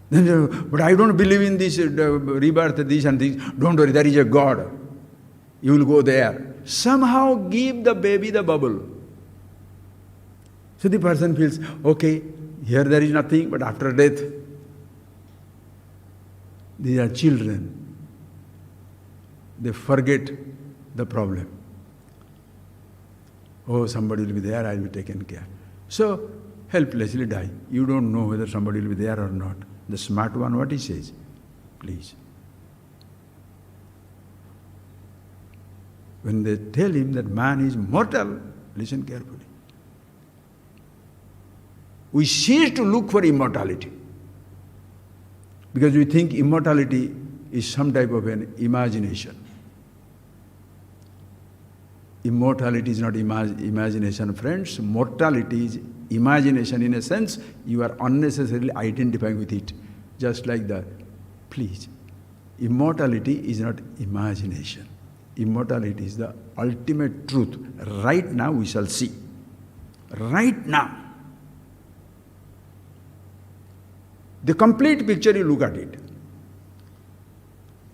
But I don't believe in this rebirth, this and this. Don't worry, there is a God. You will go there. Somehow give the baby the bubble. So the person feels, okay, here there is nothing, but after death, these are children. They forget the problem. Oh, somebody will be there, I will be taken care. So, helplessly die. You don't know whether somebody will be there or not. The smart one, what he says? Please. When they tell him that man is mortal, listen carefully. We cease to look for immortality. Because we think immortality is some type of an imagination. Immortality is not imagination, friends. Mortality is imagination. In a sense, you are unnecessarily identifying with it. Just like that. Please, immortality is not imagination. Immortality is the ultimate truth. Right now we shall see. Right now. The complete picture, you look at it.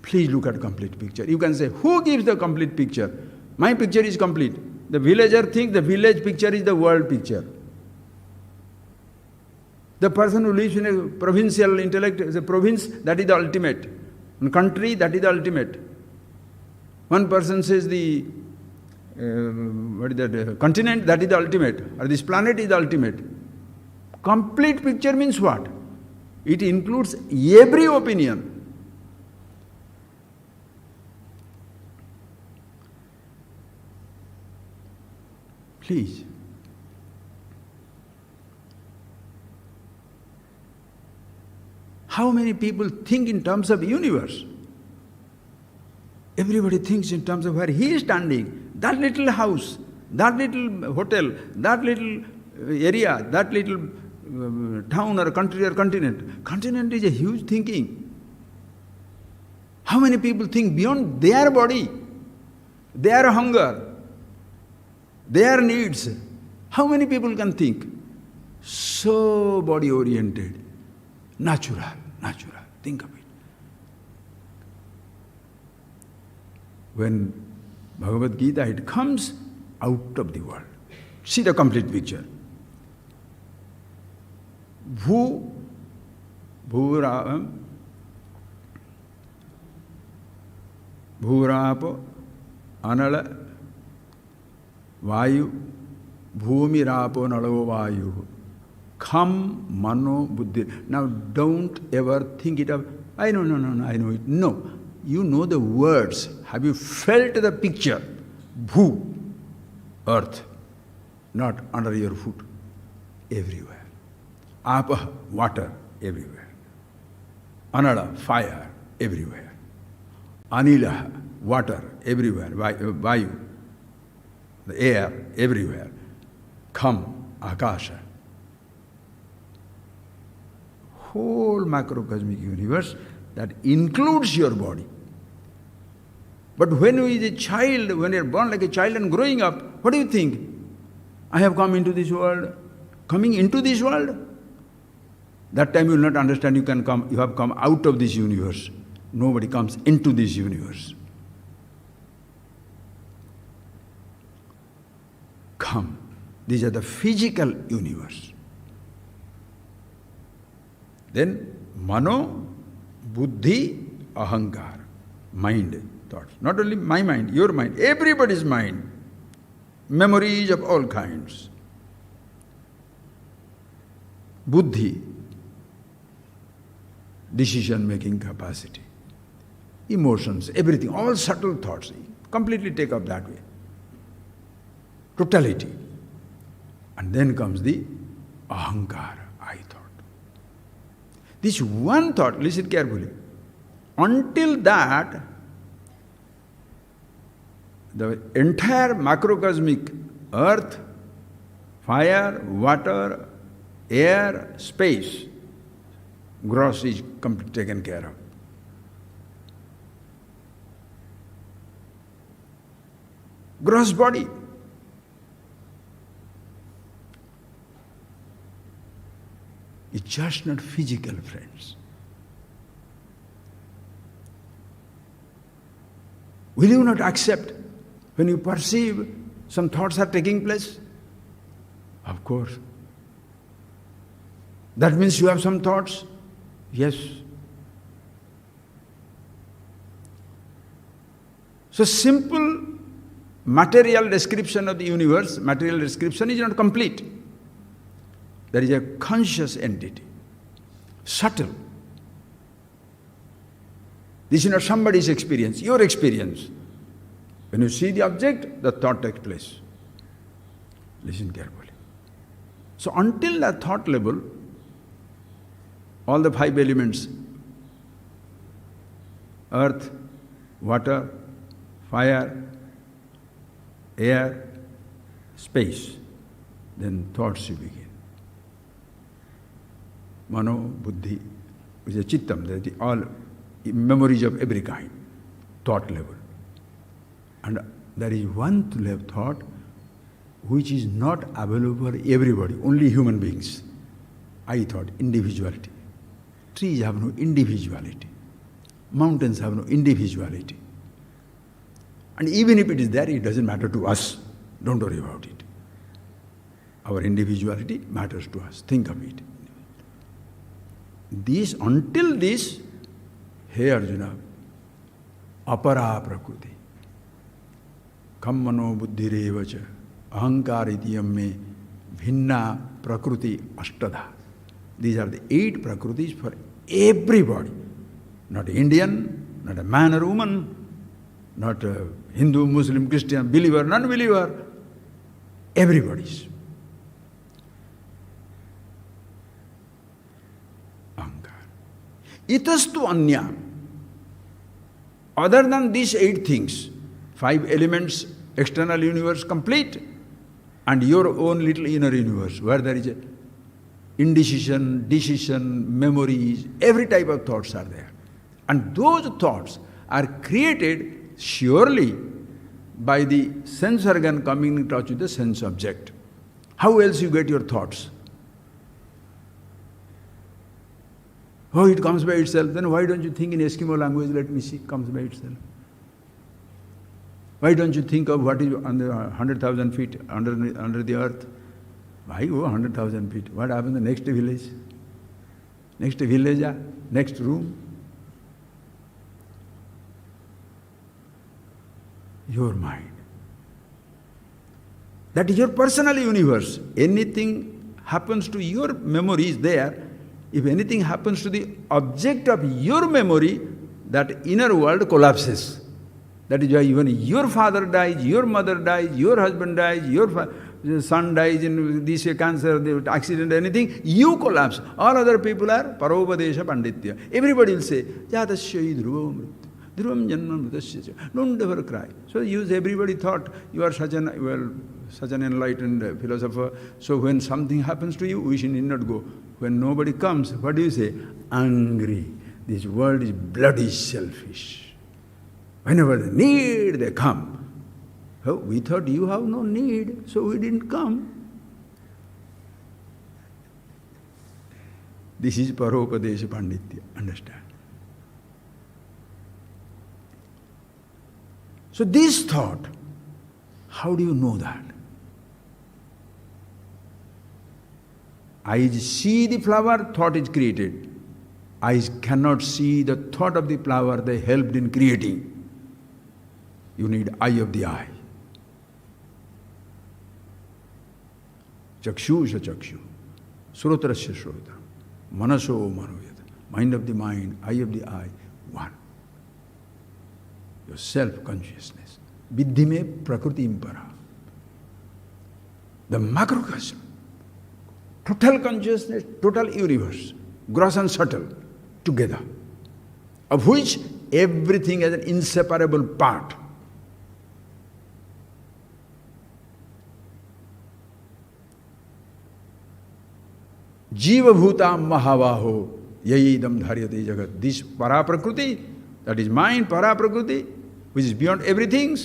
Please look at the complete picture. You can say, who gives the complete picture? My picture is complete. The villager thinks the village picture is the world picture. The person who lives in a provincial intellect is a province, that is the ultimate. In country, that is the ultimate. One person says the continent, that is the ultimate. Or this planet is the ultimate. Complete picture means what? It includes every opinion. Please. How many people think in terms of universe? Everybody thinks in terms of where he is standing, that little house, that little hotel, that little area, that little town or country or continent. Continent is a huge thinking. How many people think beyond their body, their hunger, their needs? How many people can think? So body-oriented, natural. Think of it. When Bhagavad Gita, it comes out of the world. See the complete picture. Bhurapo, Anala, Vayu, Bhumirapo, Nalo, Vayu. Kham, Mano, Buddhi. Now don't ever think it of, I know it. No. You know the words. Have you felt the picture? Bhu, earth, not under your foot, everywhere. Apa, water, everywhere. Anala, fire, everywhere. Anila, water, everywhere. Vayu, the air, everywhere. Kham, Akasha. Whole macrocosmic universe that includes your body. But when you is a child, when you are born like a child and growing up, what do you think? I have come into this world. Coming into this world? That time you will not understand you have come out of this universe. Nobody comes into this universe. Come. These are the physical universe. Then Mano, Buddhi, Ahankar, mind, thoughts. Not only my mind, your mind, everybody's mind. Memories of all kinds. Buddhi, decision-making capacity. Emotions, everything, all subtle thoughts. Completely take up that way. Totality. And then comes the Ahankara, I thought. This one thought, listen carefully. Until that, the entire macrocosmic earth, fire, water, air, space, gross is taken care of. Gross body. It's just not physical, friends. Will you not accept when you perceive some thoughts are taking place? Of course. That means you have some thoughts? Yes. So simple material description of the universe, material description is not complete. There is a conscious entity, subtle. This is not somebody's experience, your experience. When you see the object, the thought takes place. Listen carefully. So until that thought level, all the five elements, earth, water, fire, air, space, then thoughts you begin. Mano, buddhi, which is chittam, that is all memories of every kind, thought level. And there is one thought which is not available for everybody, only human beings. I thought, individuality. Trees have no individuality. Mountains have no individuality. And even if it is there, it doesn't matter to us. Don't worry about it. Our individuality matters to us. Think of it. Until this, hey Arjuna, apara prakriti, kammano buddhirevacha, ahankar itiyam me, bhinna prakriti ashtadha. These are the 8 prakritis for everybody. Not Indian, not a man or woman, not a Hindu, Muslim, Christian, believer, non-believer. Everybody's. Itastu anya. Other than these 8 things, 5 elements, external universe complete, and your own little inner universe, where there is a indecision, decision, memories, every type of thoughts are there. And those thoughts are created surely by the sense organ coming in touch with the sense object. How else you get your thoughts? Oh, it comes by itself. Then why don't you think in Eskimo language, let me see, comes by itself? Why don't you think of what is on the 100,000 feet under the earth? Why go 100,000 feet? What happens in the next village? Next village, next room? Your mind. That is your personal universe. Anything happens to your memory is there. If anything happens to the object of your memory, that inner world collapses. That is why even your father dies, your mother dies, your husband dies, your son dies in this cancer, accident, anything, you collapse. All other people are paropadesha panditya. Everybody will say, Jatasya dhruvam mrityu, dhruvam janma mritasya. Don't ever cry. So everybody thought you are such an enlightened philosopher. So when something happens to you, we should need not go. When nobody comes, what do you say? Angry. This world is bloody selfish. Whenever they need, they come. Oh, we thought you have no need, so we didn't come. This is Paropadesha Panditya. Understand? So this thought, how do you know that? Eyes see the flower, thought is created. Eyes cannot see the thought of the flower they helped in creating. You need eye of the eye. Chakshusha chakshu, srotrasya srota, manaso manoyata. Mind of the mind, eye of the eye, one. Your self-consciousness. Viddhi me prakriti impara. The macrocosm. Total consciousness, total universe, gross and subtle, together, of which everything is an inseparable part. Jiva bhutam mahavaho yayidam dharyate jagat. This para-prakriti, that is mind, para-prakriti, which is beyond everything,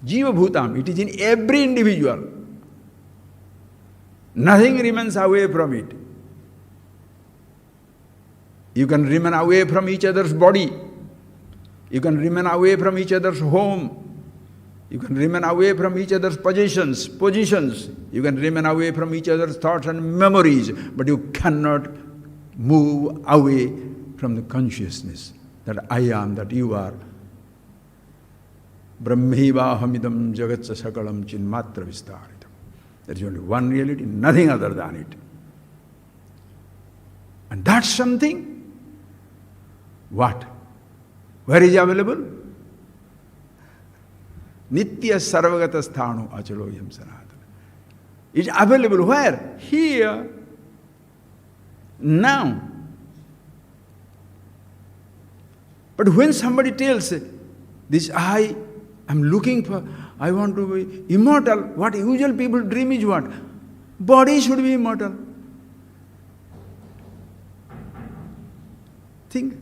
jiva bhutam, it is in every individual. Nothing remains away from it. You can remain away from each other's body. You can remain away from each other's home. You can remain away from each other's positions. You can remain away from each other's thoughts and memories. But you cannot move away from the consciousness that I am, that you are. Brahmaivahamidam jagatsa sakalam chinmatra vistaritam. There is only one reality, nothing other than it. And that's something. What? Where is it available? Nitya sarvagata sthano achaloyam sanatana. It's available where? Here. Now. But when somebody tells this I am looking for, I want to be immortal. What usual people dream is what? Body should be immortal. Think.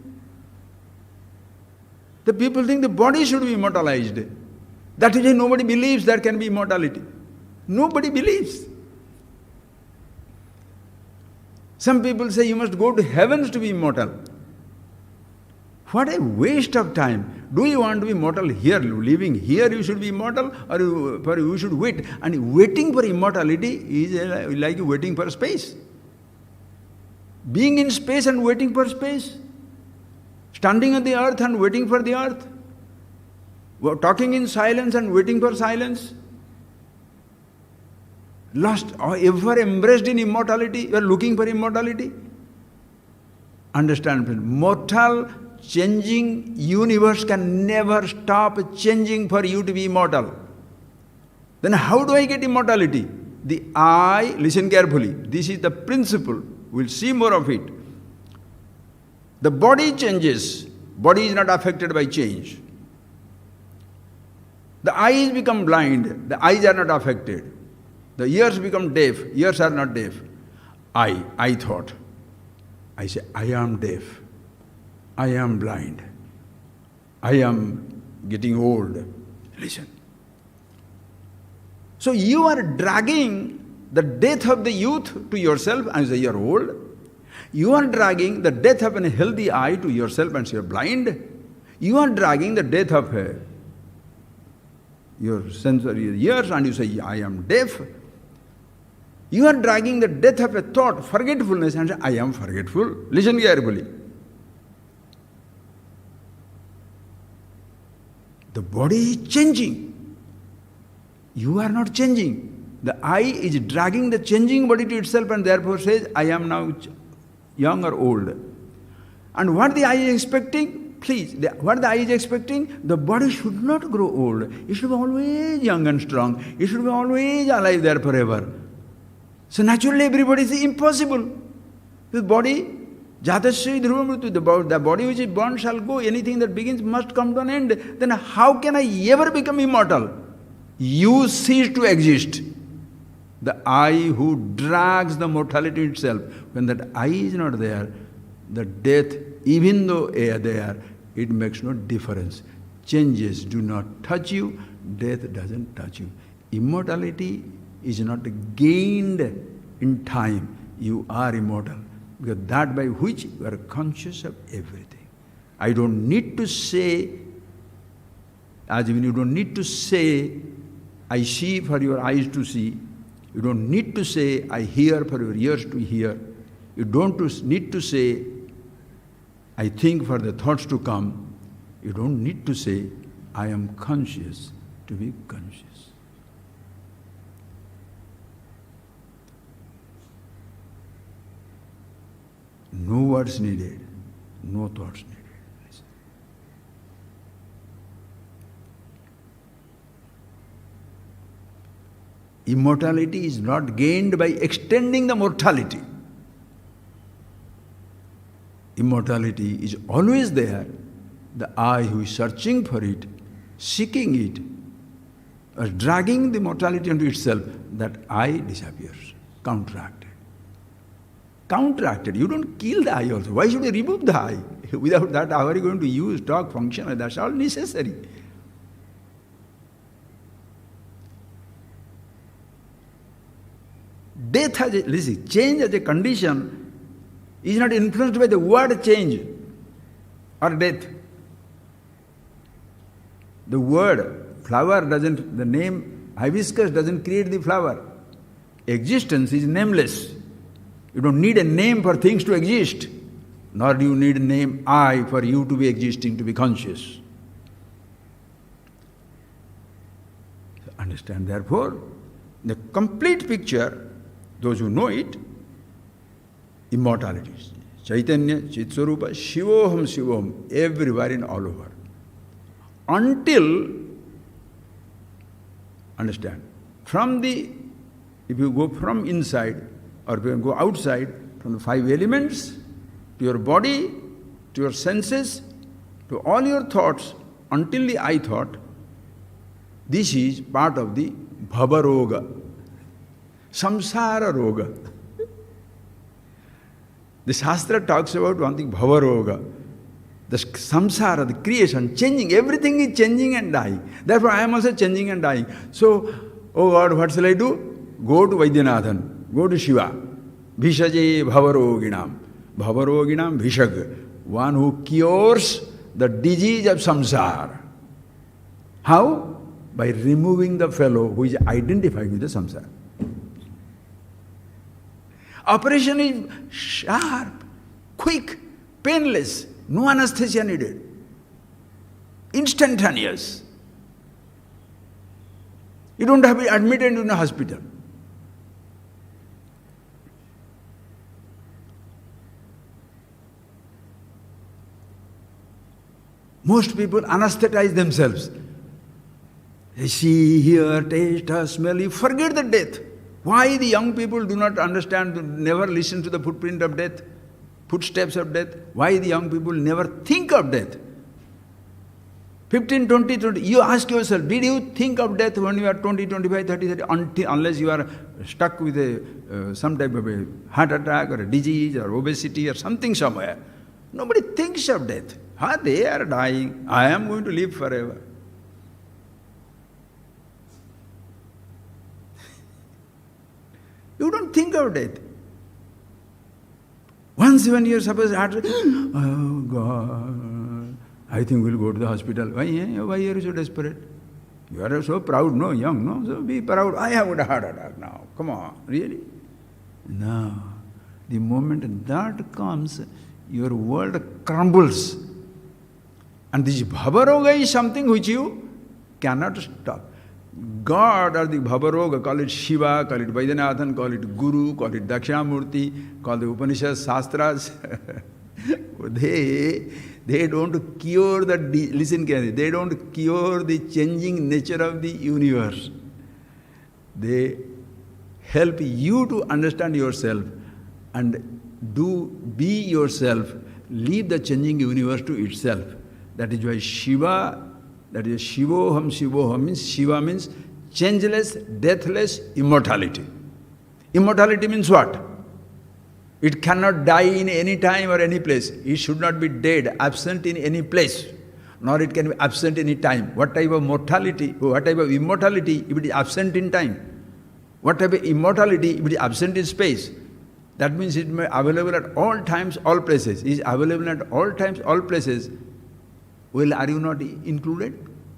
The people think the body should be immortalized. That is why nobody believes there can be immortality. Nobody believes. Some people say you must go to heavens to be immortal. What a waste of time. Do you want to be immortal here, living here you should be immortal, or you should wait? And waiting for immortality is like waiting for space. Being in space and waiting for space. Standing on the earth and waiting for the earth. Talking in silence and waiting for silence. Lost or ever embraced in immortality, you are looking for immortality. Understand, friend, mortal, changing universe can never stop changing for you to be immortal. Then how do I get immortality? The I, listen carefully, this is the principle, we'll see more of it. The body changes, body is not affected by change. The eyes become blind, the eyes are not affected. The ears become deaf, ears are not deaf. I thought. I say, I am deaf. I am blind. I am getting old. Listen. So you are dragging the death of the youth to yourself and say you are old. You are dragging the death of a healthy eye to yourself and say you are blind. You are dragging the death of your sensory ears and you say, I am deaf. You are dragging the death of a thought, forgetfulness, and say, I am forgetful. Listen carefully. The body is changing. You are not changing. The I is dragging the changing body to itself and therefore says, I am now young or old. And what the I is expecting? Please, what the I is expecting? The body should not grow old. It should be always young and strong. It should be always alive there forever. So naturally everybody says impossible. The body, jatasya dhruva mrityu, the body which is born shall go. Anything that begins must come to an end. Then how can I ever become immortal? You cease to exist. The I who drags the mortality itself. When that I is not there, the death, even though there, it makes no difference. Changes do not touch you, death doesn't touch you. Immortality is not gained in time. You are immortal. Because that by which you are conscious of everything. I don't need to say, as even you don't need to say, I see for your eyes to see. You don't need to say, I hear for your ears to hear. You don't need to say, I think for the thoughts to come. You don't need to say, I am conscious to be conscious. No words needed, no thoughts needed. Listen. Immortality is not gained by extending the mortality. Immortality is always there. The I who is searching for it, seeking it, or dragging the mortality into itself, that I disappears, counteracted. Counteracted. You don't kill the I also. Why should you remove the I? Without that, how are you going to use, talk, function? That's all necessary. Death has listen, change as a condition is not influenced by the word change or death. The word flower doesn't, the name hibiscus doesn't create the flower. Existence is nameless. You don't need a name for things to exist, nor do you need a name I for you to be existing, to be conscious. Understand, therefore, the complete picture, those who know it, immortality. Chaitanya, Chitswarupa, Shivoham, Shivoham, everywhere and all over. Until, understand, if you go from inside, or if you go outside, from the 5 elements, to your body, to your senses, to all your thoughts, until the I thought, This is part of the bhavaroga, samsara roga. The Shastra talks about one thing, bhavaroga. The samsara, the creation, changing, everything is changing and dying. Therefore I am also changing and dying. So, oh God, what shall I do? Go to Vaidyanathan, go to Shiva. Vishaje bhavaroginam. Bhavaroginam vishag. One who cures the disease of samsara. How? By removing the fellow who is identified with the samsara. Operation is sharp, quick, painless, no anesthesia needed, instantaneous. You don't have to be admitted in a hospital. Most people anesthetize themselves. They see, hear, taste, smell, you forget the death. Why the young people do not understand, never listen to the footprint of death, footsteps of death? Why the young people never think of death? 15, 20, 20, you ask yourself, did you think of death when you are 20, 25, 30, 30, unless you are stuck with some type of a heart attack or a disease or obesity or something somewhere? Nobody thinks of death. They are dying. I am going to live forever. You don't think of death. Once when you are supposed to, oh God, I think we'll go to the hospital. Why are you so desperate? You are so proud, no, young, no? So be proud. I have got a heart attack now. Come on, really? No. The moment that comes, your world crumbles. And this bhavaroga is something which you cannot stop. God or the bhavaroga, call it Shiva, call it Vaidyanathan, call it Guru, call it Dakshinamurti, call the Upanishads, Shastras. They don't cure the, listen carefully, they don't cure the changing nature of the universe. They help you to understand yourself and be yourself, leave the changing universe to itself. That is why Shiva, that is Shivoham, Shivoham means, Shiva means changeless, deathless, immortality. Immortality means what? It cannot die in any time or any place. It should not be dead, absent in any place, nor it can be absent in any time. What type of mortality, what type of immortality if it is absent in time? What type of immortality if it is absent in space? That means it may be available at all times, all places. It is available at all times, all places. Well, are you not included?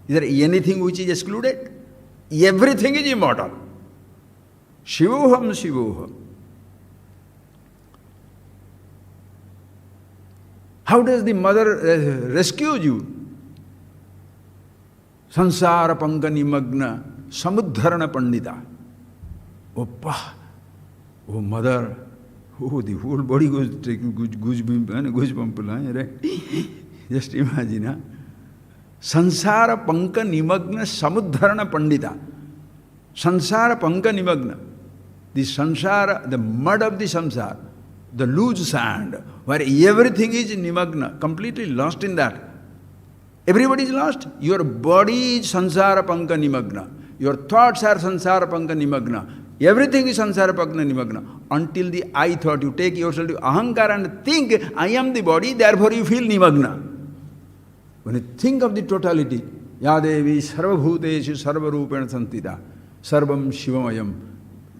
Is there anything which is excluded? Everything is immortal. Shivoham, Shivoham. How does the mother rescue you? Sansara panka nimagna samudharana pandita. Oh mother, oh the whole body goes taking goosebumps, right? Just imagine, huh? Sansara panka nimagna samudharana pandita. Sansara panka nimagna. The sansara, the mud of the samsara, the loose sand, where everything is nimagna, completely lost in that. Everybody is lost. Your body is sansara panka nimagna. Your thoughts are sansara panka nimagna. Everything is sansara panka nimagna. Until the I thought, you take yourself to ahankara and think, I am the body, therefore you feel nimagna. When you think of the totality, Yadevi sarvabhuteshu sarvarupena santita, sarvam shivamayam,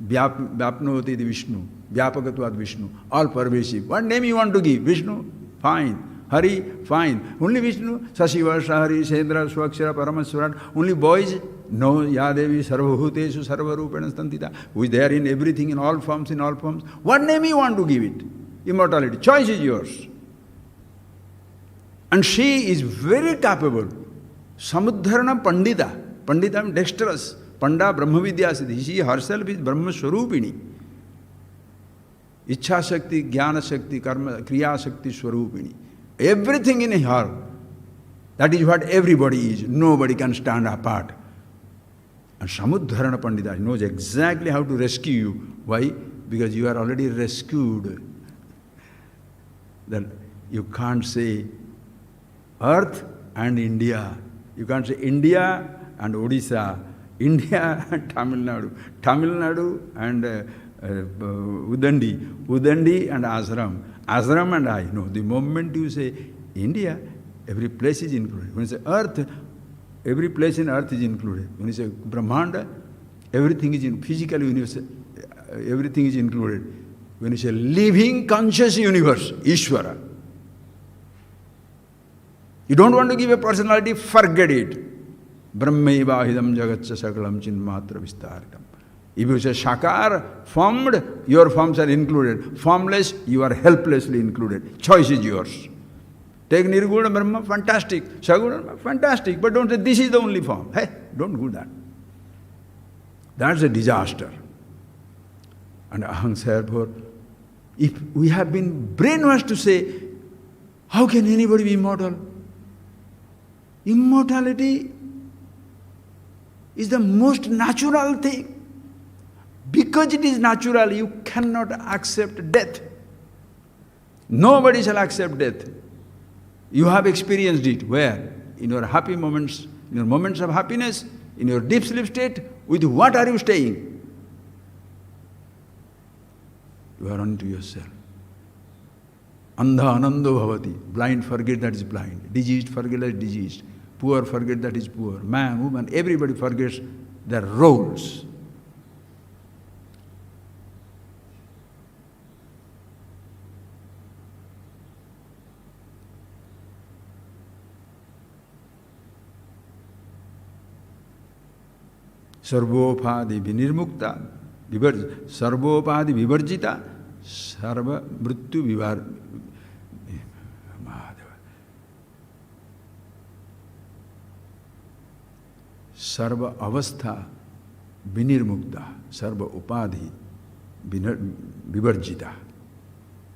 vyapnoti the Vishnu, vyapakatvat Vishnu, all pervasive. What name you want to give? Vishnu? Fine. Hari? Fine. Only Vishnu? Sasiva, Sahari, Sendra, Swakshara, Paramaswarat. Only boys? No. Yadevi sarvabhuteshu sarvarupena santita, who is there in everything, in all forms, in all forms. What name you want to give it? Immortality. Choice is yours. And she is very capable. Samudharana Pandita. Pandita means dexterous. Panda Brahmavidya Siddhi. She herself is Brahma Swarupini. Ichha Shakti, Jnana Shakti, Karma, Kriya Shakti Swarupini. Everything in her. That is what everybody is. Nobody can stand apart. And Samudharana Pandita knows exactly how to rescue you. Why? Because you are already rescued. Then you can't say Earth and India. You can't say India and Odisha, India and Tamil Nadu and Udandi and Ashram and I. No, the moment you say India, every place is included. When you say earth, every place in earth is included. When you say Brahmanda, everything is in physical universe, everything is included. When you say living conscious universe, Ishvara, you don't want to give a personality, forget it. Brahmaivahidam jagatsa sakalam chinmatra vistartam. If you say Shakar, formed, your forms are included. Formless, you are helplessly included. Choice is yours. Take Nirguna Brahma, fantastic. Saguna Brahma, fantastic. But don't say this is the only form. Hey, don't do that. That's a disaster. And therefore, if we have been brainwashed to say, how can anybody be immortal? Immortality is the most natural thing. Because it is natural, you cannot accept death. Nobody shall accept death. You have experienced it. Where? In your happy moments, in your moments of happiness, in your deep sleep state, with what are you staying? You are unto yourself. Andha anando bhavati. Blind forget that is blind. Diseased forget that is diseased. Poor forget that is poor. Man, woman, everybody forgets their roles. Sarvopadi vinirmukta, sarvopadi vivarjita, sarva mrityu vivar. Sarva avastha vinirmukta, sarva upadhi vivarjita.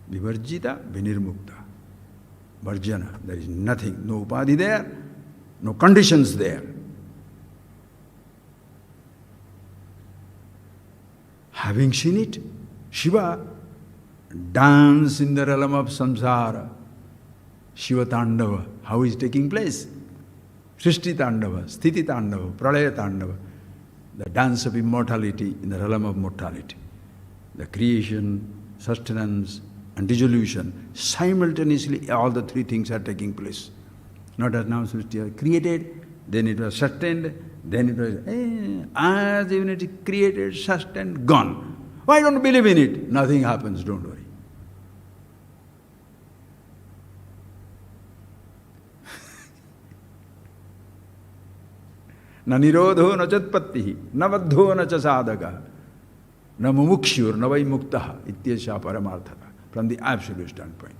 Vivarjita vinirmukta. Varjana, there is nothing, no upadhi there, no conditions there. Having seen it, Shiva dance in the realm of samsara. Shiva Tandava, how is taking place? Srishti Tandava, Sthiti Tandava, Pralaya Tandava, the dance of immortality in the realm of mortality. The creation, sustenance and dissolution, simultaneously all the three things are taking place. Not as now Srishti was created, then it was sustained, then it was, as even it is created, sustained, gone. Why don't you believe in it? Nothing happens, don't worry. Na nirodho na chatpattihi, na vaddho na cha sadhaka, na mumukshur, na vai muktaha, ityesha paramarthaka. From the absolute standpoint.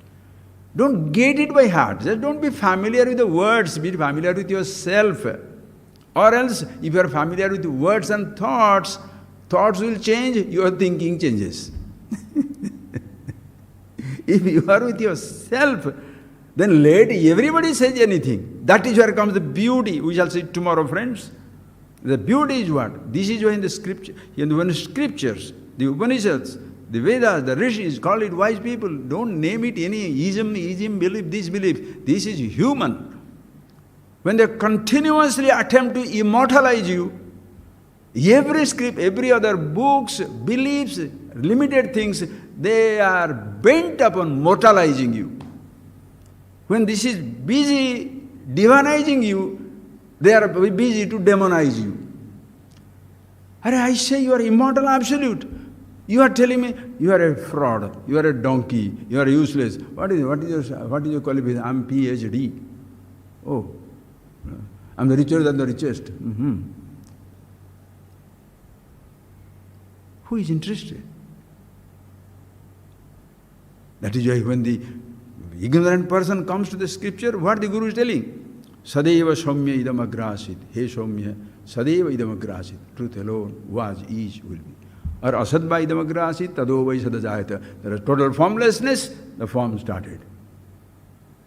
Don't get it by heart. Just don't be familiar with the words, be familiar with yourself. Or else, if you are familiar with words and thoughts, thoughts will change, your thinking changes. If you are with yourself, then let everybody say anything. That is where comes the beauty. We shall see tomorrow, friends. The beauty is what? This is why in the scripture, in the scriptures, the Upanishads, the Vedas, the Rishis, call it wise people. Don't name it any ism, belief, this belief. This is human. When they continuously attempt to immortalize you, every script, every other books, beliefs, limited things, they are bent upon mortalizing you. When this is busy divinizing you, they are busy to demonize you. I say you are immortal absolute. You are telling me you are a fraud, you are a donkey, you are useless. What is your qualification? I am PhD. Oh, I am the richer than the richest. Who is interested? That is why when the ignorant person comes to the scripture, what the Guru is telling? Sadeva Saumya idam agrasit. Hey Saumya, Sadeva idam agrasit. Truth alone was, is, will be. Or asadva idam agrasit, tado vai sadajayata. There is total formlessness, the form started.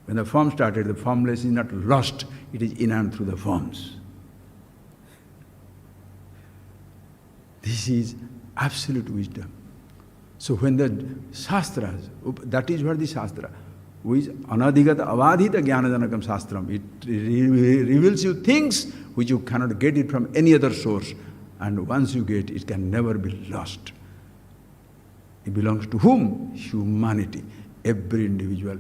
When the form started, the formless is not lost, it is in and through the forms. This is absolute wisdom. So when the Shastras, that is what the Shastra, which anadhigata avadhita jnanajanakam Shastram, it reveals you things which you cannot get it from any other source. And once you get, it can never be lost. It belongs to whom? Humanity. Every individual.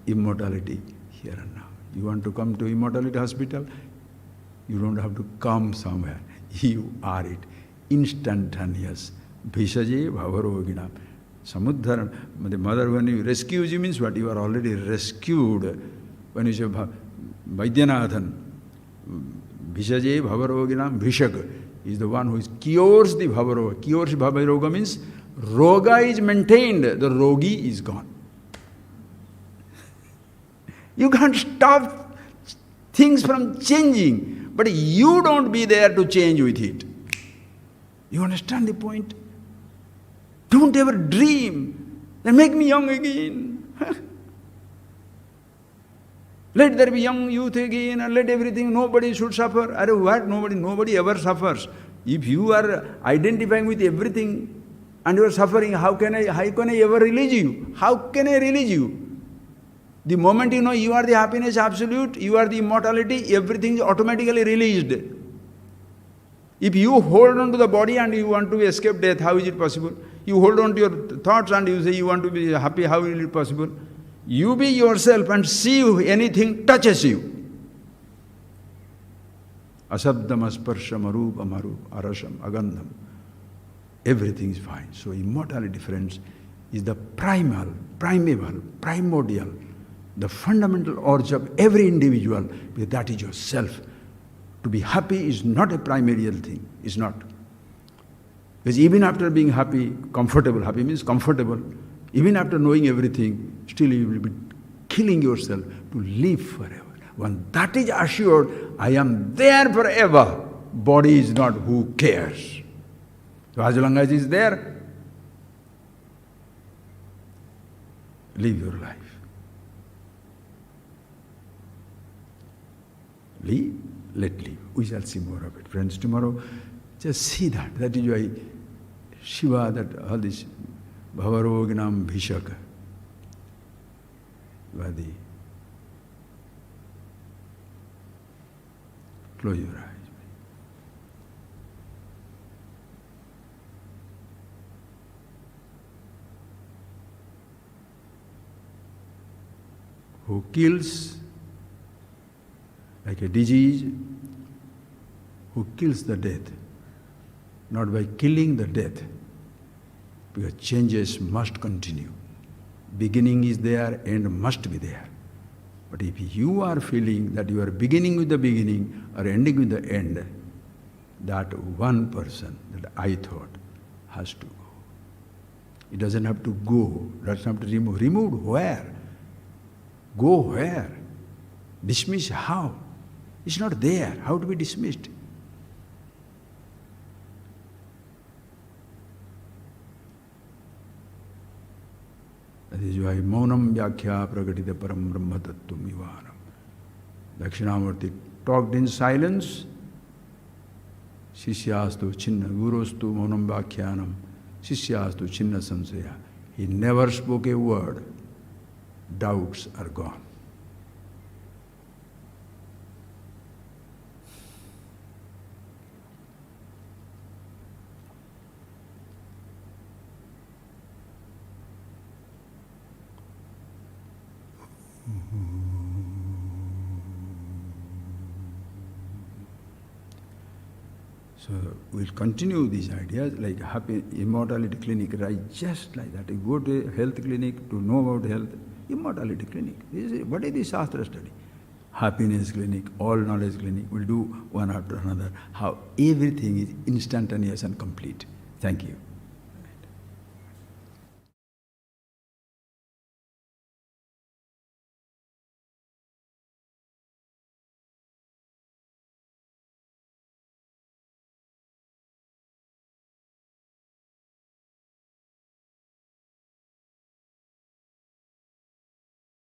Immortality here and now. You want to come to Immortality Hospital? You don't have to come somewhere. You are it. Instantaneous. Bhishaje bhavaroginam. Samudharam. The mother, when you rescues you, means what? You are already rescued. When you say Vaidyanathan, Bhishaje bhavaroginam, Bhishak is the one who cures the bhavaroga. Cures bhavaroga means roga is maintained, the rogi is gone. You can't stop things from changing, but you don't be there to change with it. You understand the point? Don't ever dream that make me young again. Let there be young youth again and let everything, nobody should suffer. Are what? Nobody ever suffers. If you are identifying with everything and you are suffering, how can I ever release you? How can I release you? The moment you know you are the happiness absolute, you are the immortality, everything is automatically released. If you hold on to the body and you want to escape death, how is it possible? You hold on to your thoughts and you say you want to be happy, how is it possible? You be yourself and see if anything touches you. Asabdam asparsham arupam arasham agandham. Everything is fine. So immortality, friends, is the primal, primordial, the fundamental urge of every individual, because that is yourself. To be happy is not a primordial thing, it's not. Because even after being happy, comfortable, happy means comfortable, even after knowing everything, still you will be killing yourself to live forever. When that is assured, I am there forever, body is not, who cares? So as long as it is there, live your life. Live, let live. We shall see more of it. Friends, tomorrow, just see that. That is why Shiva, that all this Bhavaroginam Bhishaka, Vadi. Close your eyes. Who kills like a disease, who kills the death, not by killing the death, because changes must continue. Beginning is there, end must be there. But if you are feeling that you are beginning with the beginning or ending with the end, that one person, that I thought, has to go. It doesn't have to go, doesn't have to remove. Removed where? Go where? Dismiss how? It's not there. How to be dismissed? That is why Maunam Vyakhya Pragatita Param Brahma Tattvam Vivanam. Dakshinamurti talked in silence. Shishyastu Chinna Gurustu Maunam Vyakhyanam. Shishyastu Chinna Samsaya. He never spoke a word. Doubts are gone. So we'll continue these ideas like happy immortality clinic, right? Just like that. You go to a health clinic to know about health, immortality clinic. What is the Shastra study? Happiness clinic, all knowledge clinic. We'll do one after another. How everything is instantaneous and complete. Thank you.